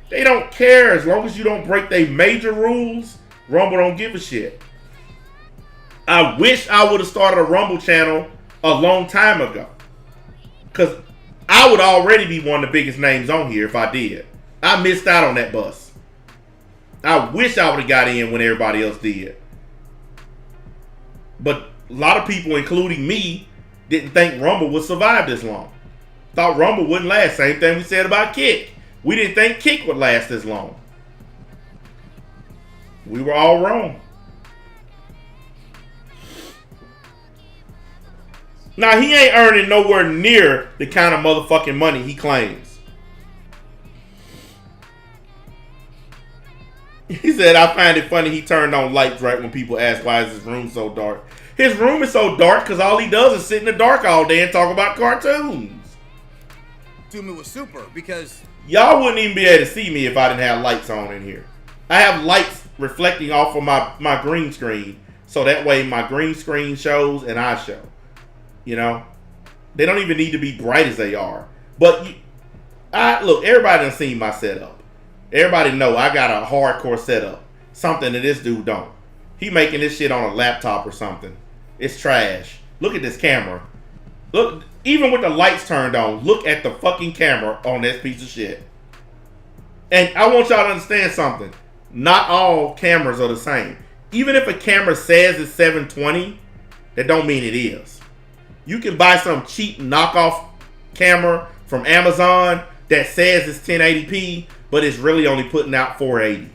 They don't care as long as you don't break their major rules. Rumble don't give a shit. I wish I would have started a Rumble channel a long time ago. Because I would already be one of the biggest names on here if I did. I missed out on that bus. I wish I would have got in when everybody else did. But a lot of people, including me, didn't think Rumble would survive this long. Thought Rumble wouldn't last. Same thing we said about Kick. We didn't think Kick would last this long. We were all wrong. Now, he ain't earning nowhere near the kind of motherfucking money he claims. He said, I find it funny he turned on lights right when people ask why is his room so dark. His room is so dark because all he does is sit in the dark all day and talk about cartoons. Assume it was Super because Y'all wouldn't even be able to see me if I didn't have lights on in here. I have lights reflecting off of my green screen, so that way my green screen shows and I show. You know? They don't even need to be bright as they are. But, look, everybody done seen my setup. Everybody know I got a hardcore setup. Something that this dude don't. He making this shit on a laptop or something. It's trash. Look at this camera. Look, even with the lights turned on, look at the fucking camera on this piece of shit. And I want y'all to understand something. Not all cameras are the same. Even if a camera says it's 720, that don't mean it is. You can buy some cheap knockoff camera from Amazon that says it's 1080p, but it's really only putting out 480.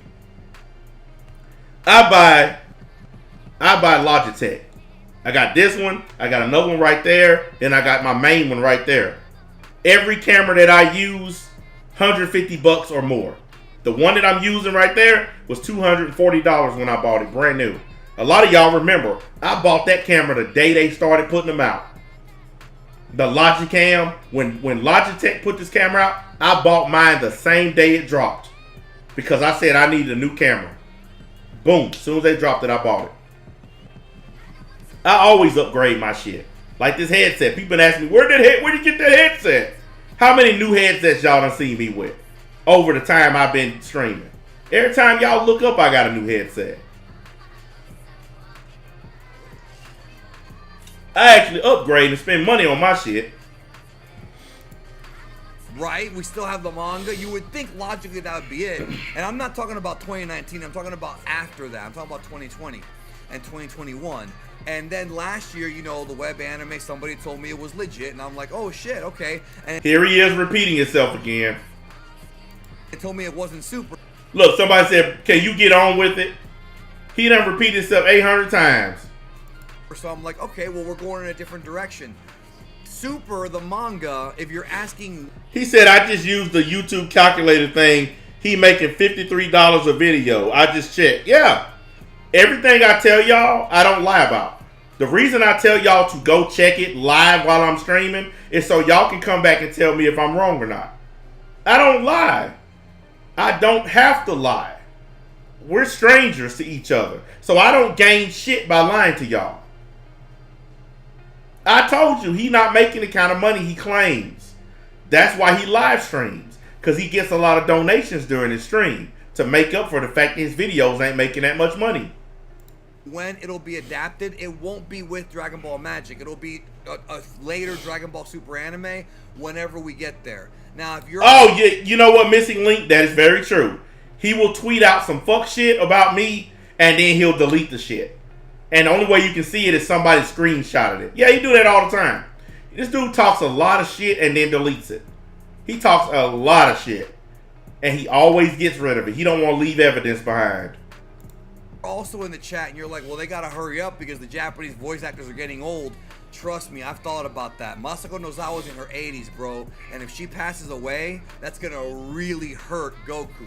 I buy Logitech. I got this one, I got another one right there, then I got my main one right there. Every camera that I use, $150 or more. The one that I'm using right there was $240 when I bought it, brand new. A lot of y'all remember, I bought that camera the day they started putting them out. The Logicam, when Logitech put this camera out, I bought mine the same day it dropped. Because I said I needed a new camera. Boom, as soon as they dropped it, I bought it. I always upgrade my shit. Like this headset. People been asking me, where did you get that headset? How many new headsets y'all done seen me with over the time I've been streaming? Every time y'all look up, I got a new headset. I actually upgrade and spend money on my shit. right, we still have the manga. You would think logically that would be it. And I'm not talking about 2019. I'm talking about after that. I'm talking about 2020 and 2021. And then last year, you know, the web anime, somebody told me it was legit. And I'm like, oh, shit, okay. And Here he is repeating himself again. it told me it wasn't super. Look, somebody said, can you get on with it? He done repeated himself 800 times. So I'm like, okay, well, we're going in a different direction. Super, the manga, if you're asking... He said, I just used the YouTube calculator thing. He making $53 a video. I just checked. Yeah. Everything I tell y'all, I don't lie about. The reason I tell y'all to go check it live while I'm streaming is so y'all can come back and tell me if I'm wrong or not. I don't lie. I don't have to lie. We're strangers to each other. So I don't gain shit by lying to y'all. I told you, he not making the kind of money he claims. That's why he live streams. Because he gets a lot of donations during his stream to make up for the fact that his videos ain't making that much money. When it'll be adapted, it won't be with Dragon Ball Magic. It'll be a later Dragon Ball Super anime whenever we get there. Now, if you're... Oh, yeah, you know what, Missing Link? That is very true. He will tweet out some fuck shit about me, and then he'll delete the shit. And the only way you can see it is somebody screenshotted it. Yeah, he do that all the time. This dude talks a lot of shit and then deletes it. He talks a lot of shit. And he always gets rid of it. He don't want to leave evidence behind. also in the chat and you're like, well, they gotta hurry up because the Japanese voice actors are getting old. Trust me, I've thought about that. Masako Nozawa's in her 80s, bro. And if she passes away, that's gonna really hurt Goku.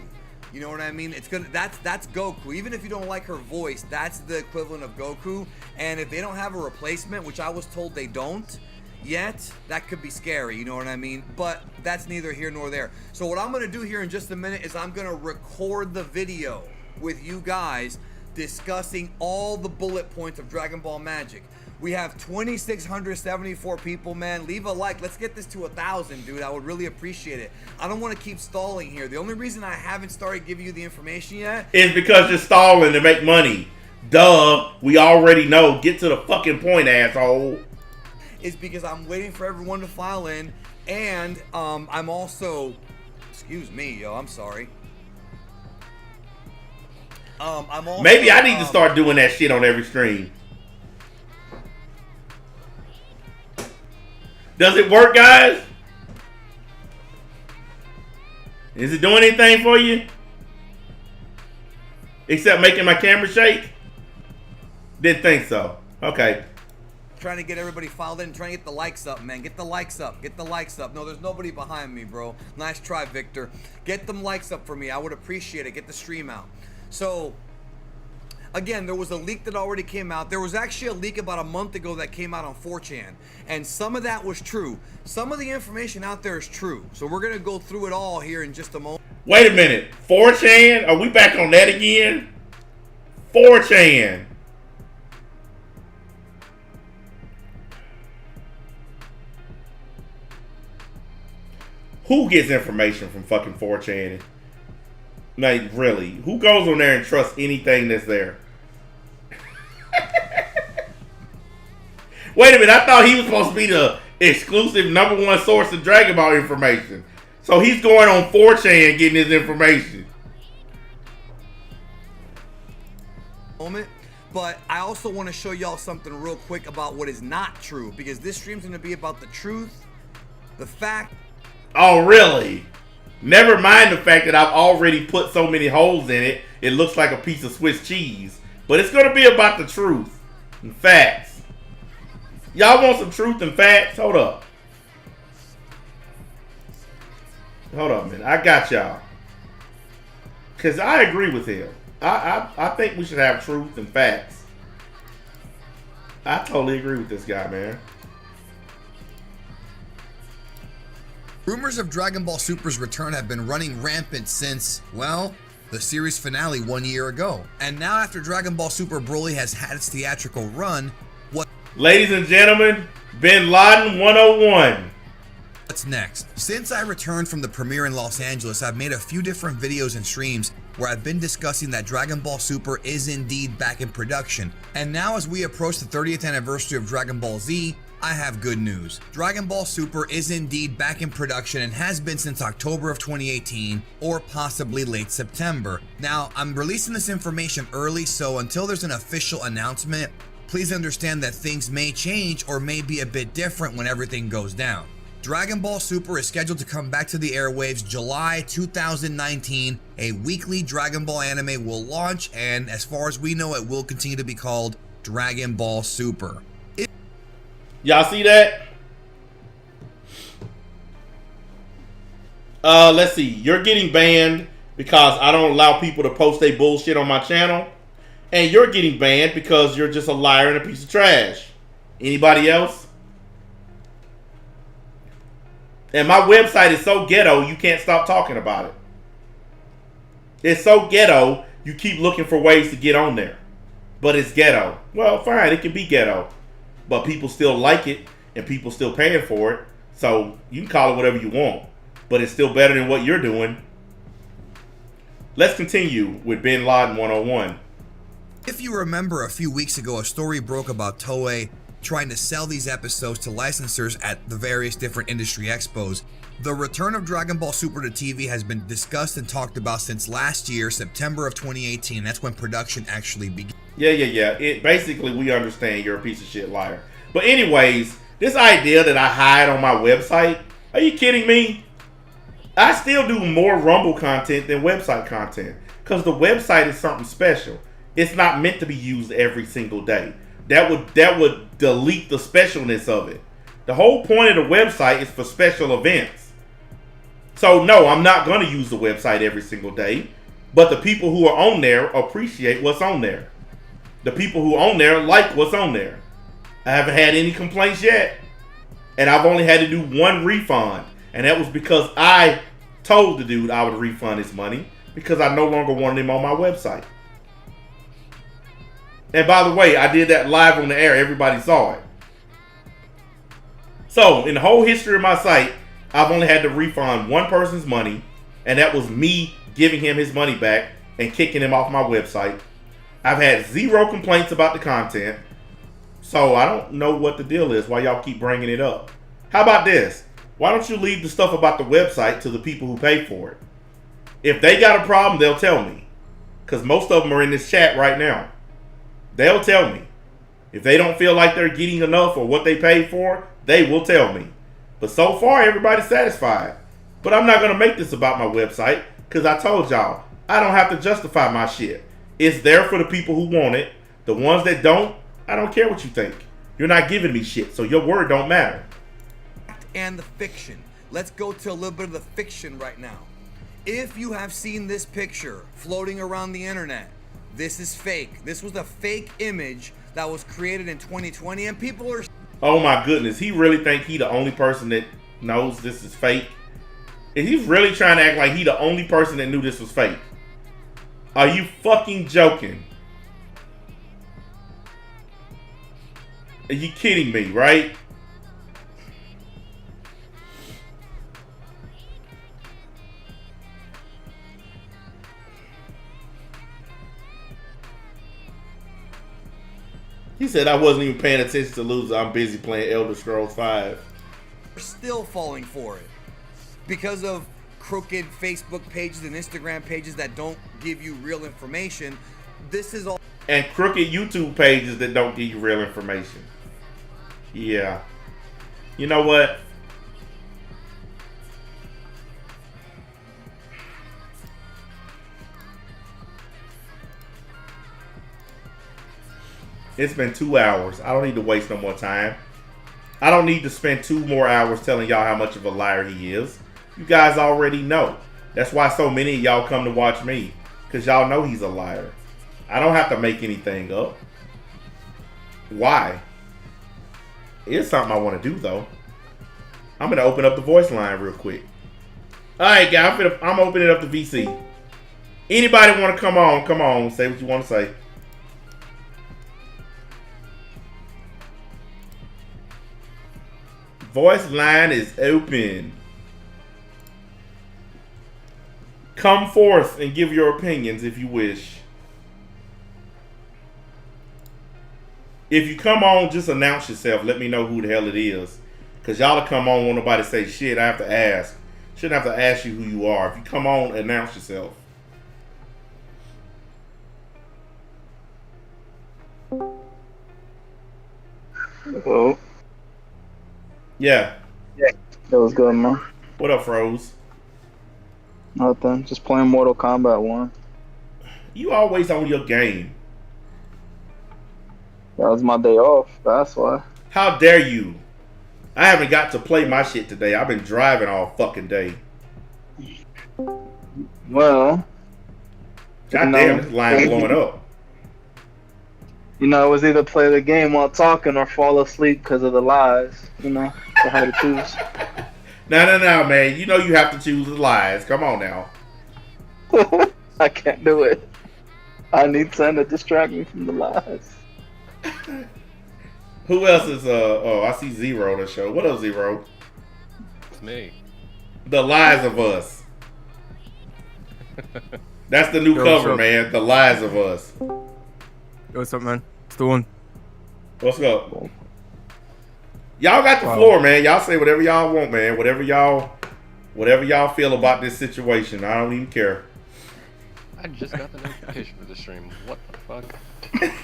You know what I mean? It's gonna that's Goku. Even if you don't like her voice, that's the equivalent of Goku. And if they don't have a replacement, which I was told they don't yet, that could be scary, you know what I mean? But that's neither here nor there. So what I'm gonna do here in just a minute is I'm gonna record the video with you guys discussing all the bullet points of Dragon Ball Magic. We have 2,674 people, man. Leave a like. Let's get this to 1,000, dude. I would really appreciate it. I don't want to keep stalling here. The only reason I haven't started giving you the information yet It's because you're stalling to make money. Duh. We already know. Get to the fucking point, asshole. is because I'm waiting for everyone to file in, and I'm also, excuse me, yo, I'm sorry. I'm also, Maybe I need to start doing that shit on every stream. Does it work, guys? Is it doing anything for you? Except making my camera shake? Didn't think so. Okay. Trying to get everybody filed in, trying to get the likes up, man. Get the likes up. Get the likes up. No, there's nobody behind me, bro. Nice try, Victor. Get them likes up for me. I would appreciate it. Get the stream out. So, again, there was a leak that already came out. There was actually a leak about a month ago that came out on 4chan. And some of that was true. Some of the information out there is true. So we're going to go through it all here in just a moment. Wait a minute. 4chan? Are we back on that again? 4chan. Who gets information from fucking 4chan? Like, really? Who goes on there and trusts anything that's there? Wait a minute, I thought he was supposed to be the exclusive #1 source of Dragon Ball information. So he's going on 4chan getting his information. But I also want to show y'all something real quick about what is not true, because this stream's going to be about the truth, the fact. Oh, really? Never mind the fact that I've already put so many holes in it, it looks like a piece of Swiss cheese. But it's going to be about the truth and facts. Y'all want some truth and facts? Hold up. Hold up, man. I got y'all. Because I agree with him. I think we should have truth and facts. I totally agree with this guy, man. Rumors of Dragon Ball Super's return have been running rampant since, well, the series finale 1 year ago. And now after Dragon Ball Super Broly has had its theatrical run, Ladies and gentlemen, Bin Laden 101. What's next? Since I returned from the premiere in Los Angeles, I've made a few different videos and streams where I've been discussing that Dragon Ball Super is indeed back in production. And now as we approach the 30th anniversary of Dragon Ball Z, I have good news. Dragon Ball Super is indeed back in production and has been since October of 2018 or possibly late September. Now, I'm releasing this information early, so until there's an official announcement, please understand that things may change or may be a bit different when everything goes down. Dragon Ball Super is scheduled to come back to the airwaves July 2019. A weekly Dragon Ball anime will launch, and as far as we know, it will continue to be called Dragon Ball Super. Y'all see that? Let's see. You're getting banned because I don't allow people to post their bullshit on my channel. And you're getting banned because you're just a liar and a piece of trash. Anybody else? And my website is so ghetto, you can't stop talking about it. It's so ghetto, you keep looking for ways to get on there. But it's ghetto. Well, fine, it can be ghetto. But people still like it, and people still paying for it. So you can call it whatever you want. But it's still better than what you're doing. Let's continue with Bin Laden 101. If you remember, a few weeks ago, a story broke about Toei trying to sell these episodes to licensors at the various different industry expos. The return of Dragon Ball Super to TV has been discussed and talked about since last year, September of 2018. That's when production actually began. Yeah. Basically, we understand you're a piece of shit liar. But anyways, this idea that I hide on my website, are you kidding me? I still do more Rumble content than website content. Because the website is something special. It's not meant to be used every single day. That would delete the specialness of it. The whole point of the website is for special events. So no, I'm not going to use the website every single day. But the people who are on there appreciate what's on there. The people who are on there like what's on there. I haven't had any complaints yet. And I've only had to do one refund. And that was because I told the dude I would refund his money. Because I no longer wanted him on my website. And by the way, I did that live on the air. Everybody saw it. So, in the whole history of my site, I've only had to refund one person's money. And that was me giving him his money back and kicking him off my website. I've had 0 complaints about the content. So, I don't know what the deal is, why y'all keep bringing it up. How about this? Why don't you leave the stuff about the website to the people who pay for it? If they got a problem, they'll tell me. Because most of them are in this chat right now. They'll tell me. If they don't feel like they're getting enough or what they paid for, they will tell me. But so far, everybody's satisfied. But I'm not gonna make this about my website because I told y'all I don't have to justify my shit. It's there for the people who want it. The ones that don't, I don't care what you think. You're not giving me shit, so your word don't matter. And the fiction. Let's go to a little bit of the fiction right now. If you have seen this picture floating around the internet, this is fake. This was a fake image that was created in 2020, and people are... Oh my goodness, he really think he the only person that knows this is fake? And he's really trying to act like he the only person that knew this was fake. Are you fucking joking? Are you kidding me, right? He said, I wasn't even paying attention to Loser. I'm busy playing Elder Scrolls 5. still falling for it because of crooked Facebook pages and Instagram pages that don't give you real information. This is all. And crooked YouTube pages that don't give you real information. Yeah. You know what? It's been 2 hours. I don't need to waste no more time. I don't need to spend 2 more hours telling y'all how much of a liar he is. You guys already know. That's why so many of y'all come to watch me. Because y'all know he's a liar. I don't have to make anything up. Why? It's something I want to do, though. I'm going to open up the voice line real quick. Alright, guys. I'm opening up the VC. Anybody want to come on? Come on. Say what you want to say. Voice line is open. Come forth and give your opinions if you wish. If you come on, just announce yourself. Let me know who the hell it is. Because y'all will come on, won't nobody say shit. I have to ask. Shouldn't have to ask you who you are. If you come on, announce yourself. Hello. Yeah. That was good, man. What up, Froze? Nothing. Just playing Mortal Kombat 1. You always on your game. That was my day off. That's why. How dare you? I haven't got to play my shit today. I've been driving all fucking day. Well. Goddamn, this line blowing up. You know, it was either play the game while talking or fall asleep because of the lies. You know, I had to choose. No, man. You know you have to choose the lies. Come on now. I can't do it. I need something to distract me from the lies. Who else is oh, I see Zero on the show. What up, Zero? It's me. The Lies of Us. That's the new cover, man. The Lies of Us. Yo, what's up, man? It's the one. What's up? Y'all got the floor, man. Y'all say whatever y'all want, man. Whatever y'all feel about this situation. I don't even care. I just got the notification for the stream. What the fuck?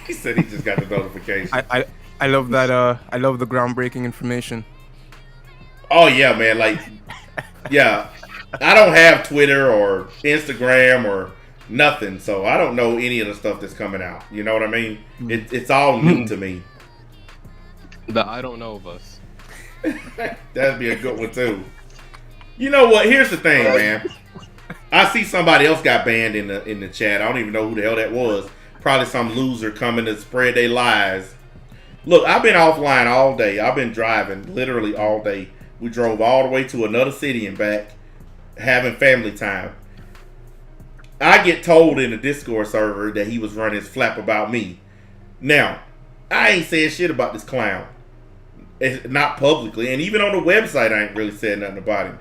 He said he just got the notification. I love that. I love the groundbreaking information. Oh yeah, man. Like, yeah. I don't have Twitter or Instagram or nothing, so I don't know any of the stuff that's coming out. You know what I mean? It's all new to me. The I don't know of us. That'd be a good one too. You know what? Here's the thing, man. I see somebody else got banned in the chat. I don't even know who the hell that was. Probably some loser coming to spread their lies. Look, I've been offline all day. I've been driving literally all day. We drove all the way to another city and back, having family time. I get told in the Discord server that he was running his flap about me. Now, I ain't saying shit about this clown. It's not publicly, and even on the website I ain't really said nothing about him.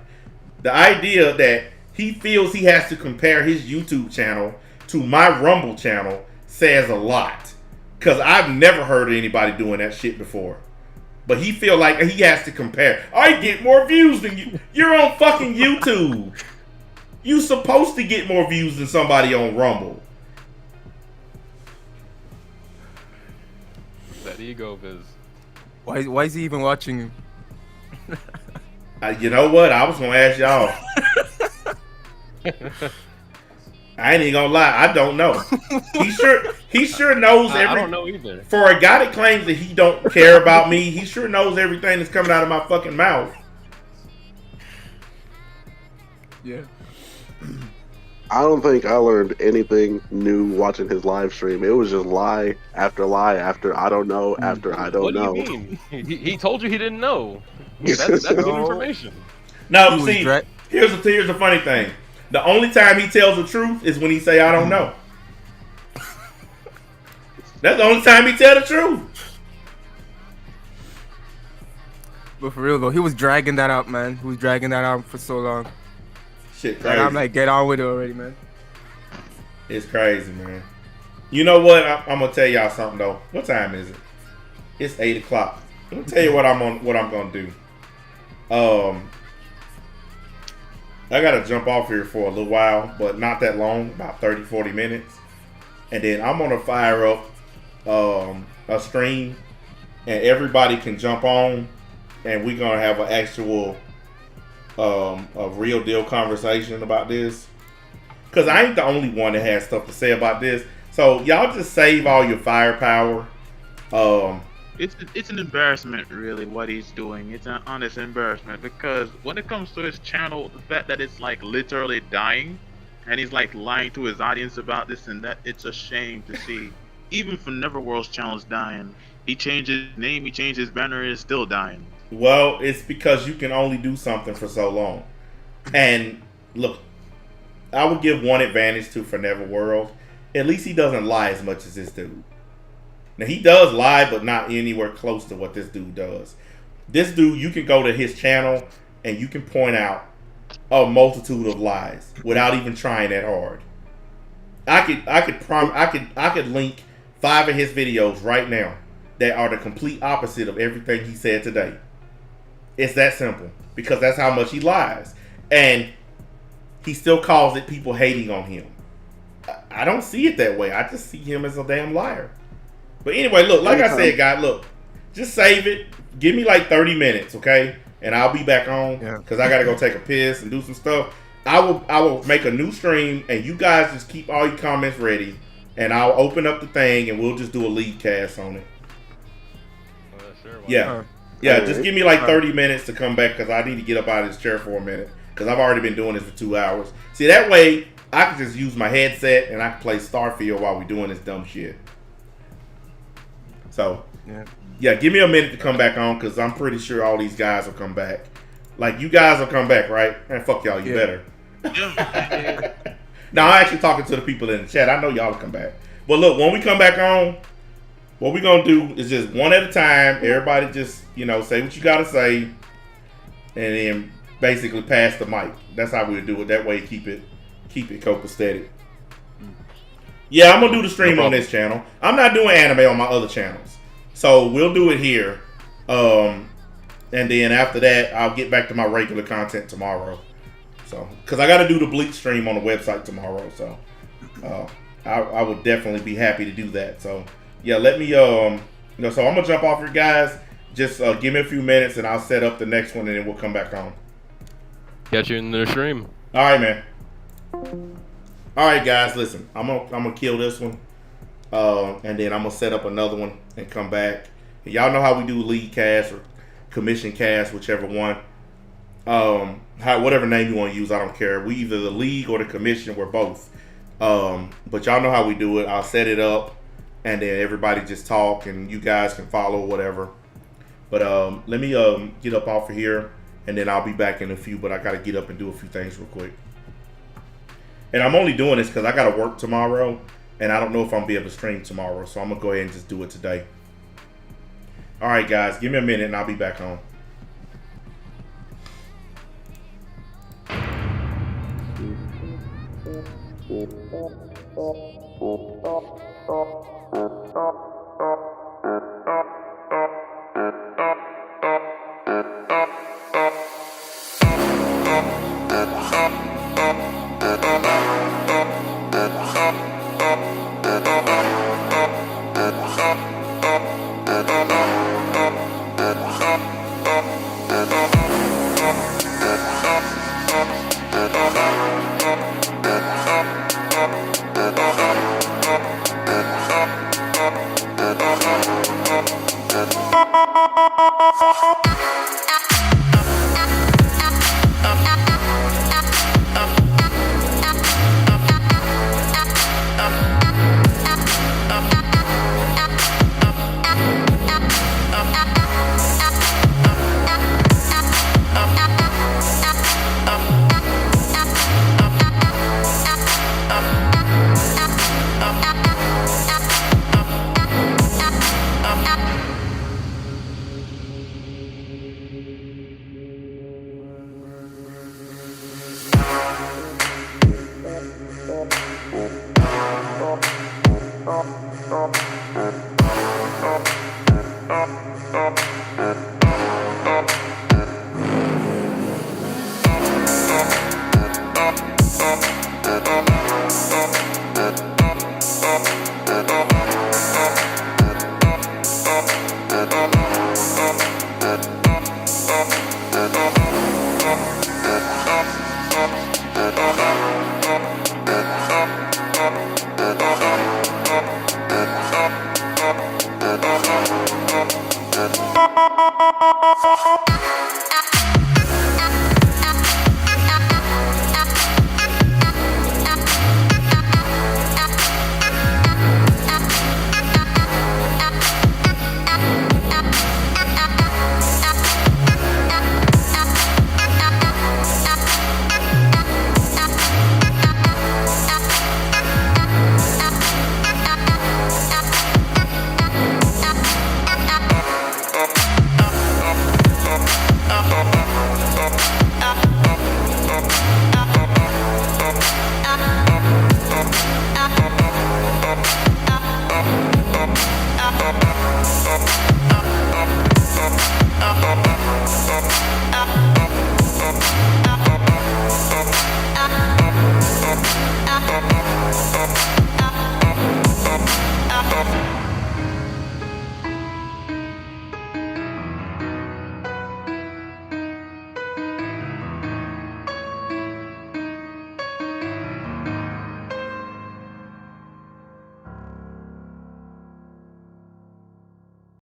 The idea that he feels he has to compare his YouTube channel to my Rumble channel says a lot. Because I've never heard of anybody doing that shit before. But he feel like he has to compare. I get more views than you. You're on fucking YouTube. You supposed to get more views than somebody on Rumble. That ego viz. Why is he even watching? You know what? I was gonna ask y'all. I ain't even gonna lie, I don't know. He sure knows I every. don't know either. For a guy that claims that he don't care about me, he sure knows everything that's coming out of my fucking mouth. Yeah. I don't think I learned anything new watching his live stream. It was just lie after I don't know after I don't What do know. you mean? He told you he didn't know. That's good information. No, He was see, dra- here's the funny thing. The only time he tells the truth is when he say I don't know. That's the only time he tell the truth. But for real though, he was dragging that out, man. He was dragging that out for so long. Shit, And crazy. I'm like, get on with it already, man. It's crazy, man. You know what? I'm gonna tell y'all something though. What time is it? It's 8 o'clock. Let me tell you what I'm gonna do. I gotta jump off here for a little while, but not that long, about 30-40 minutes. And then I'm gonna fire up a stream, and everybody can jump on, and we're gonna have an actual a real deal conversation about this. Cause I ain't the only one that has stuff to say about this. So y'all just save all your firepower. It's an embarrassment, really, what he's doing. It's an honest embarrassment because when it comes to his channel, the fact that it's like literally dying, and he's like lying to his audience about this and that, it's a shame to see. Even for Neverworld's channel's dying, he changed his name, he changed his banner, and it's still dying. Well, it's because you can only do something for so long. And look, I would give one advantage to For Neverworld. At least he doesn't lie as much as this dude. Now, he does lie, but not anywhere close to what this dude does. This dude, you can go to his channel and you can point out a multitude of lies without even trying that hard. I could link 5 of his videos right now that are the complete opposite of everything he said today. It's that simple because that's how much he lies, and he still calls it people hating on him. I don't see it that way. I just see him as a damn liar. But anyway, look, like I said, guys, look, just save it. Give me like 30 minutes, okay? And I'll be back on because I got to go take a piss and do some stuff. I will make a new stream, and you guys just keep all your comments ready, and I'll open up the thing, and we'll just do a lead cast on it. Sure, Yeah. Yeah, just give me like 30 minutes to come back because I need to get up out of this chair for a minute because I've already been doing this for 2 hours. See, that way I can just use my headset and I can play Starfield while we're doing this dumb shit. So, yeah, give me a minute to come back on because I'm pretty sure all these guys will come back. Like, you guys will come back, right? Man, fuck y'all, you better. Now, I'm actually talking to the people in the chat. I know y'all will come back. But look, when we come back on, what we're going to do is just one at a time. Everybody just, say what you got to say. And then basically pass the mic. That's how we'll do it. That way, keep it copacetic. Yeah, I'm going to do the stream on this channel. I'm not doing anime on my other channels. So we'll do it here. And then after that, I'll get back to my regular content tomorrow. So, because I got to do the Bleach stream on the website tomorrow. So, I would definitely be happy to do that. So, yeah, let me, so I'm going to jump off here, guys. Just give me a few minutes and I'll set up the next one and then we'll come back on. Catch you in the stream. All right, man. All right, guys, listen. I'm gonna kill this one. And then I'm going to set up another one and come back. And y'all know how we do lead cast or commission cast, whichever one. Whatever name you want to use, I don't care. We either the league or the commission, we're both. But y'all know how we do it. I'll set it up and then everybody just talk and you guys can follow whatever. But let me get up off of here and then I'll be back in a few, but I got to get up and do a few things real quick. And I'm only doing this because I got to work tomorrow and I don't know if I'm going to be able to stream tomorrow. So I'm going to go ahead and just do it today. All right, guys, give me a minute and I'll be back on. Bye.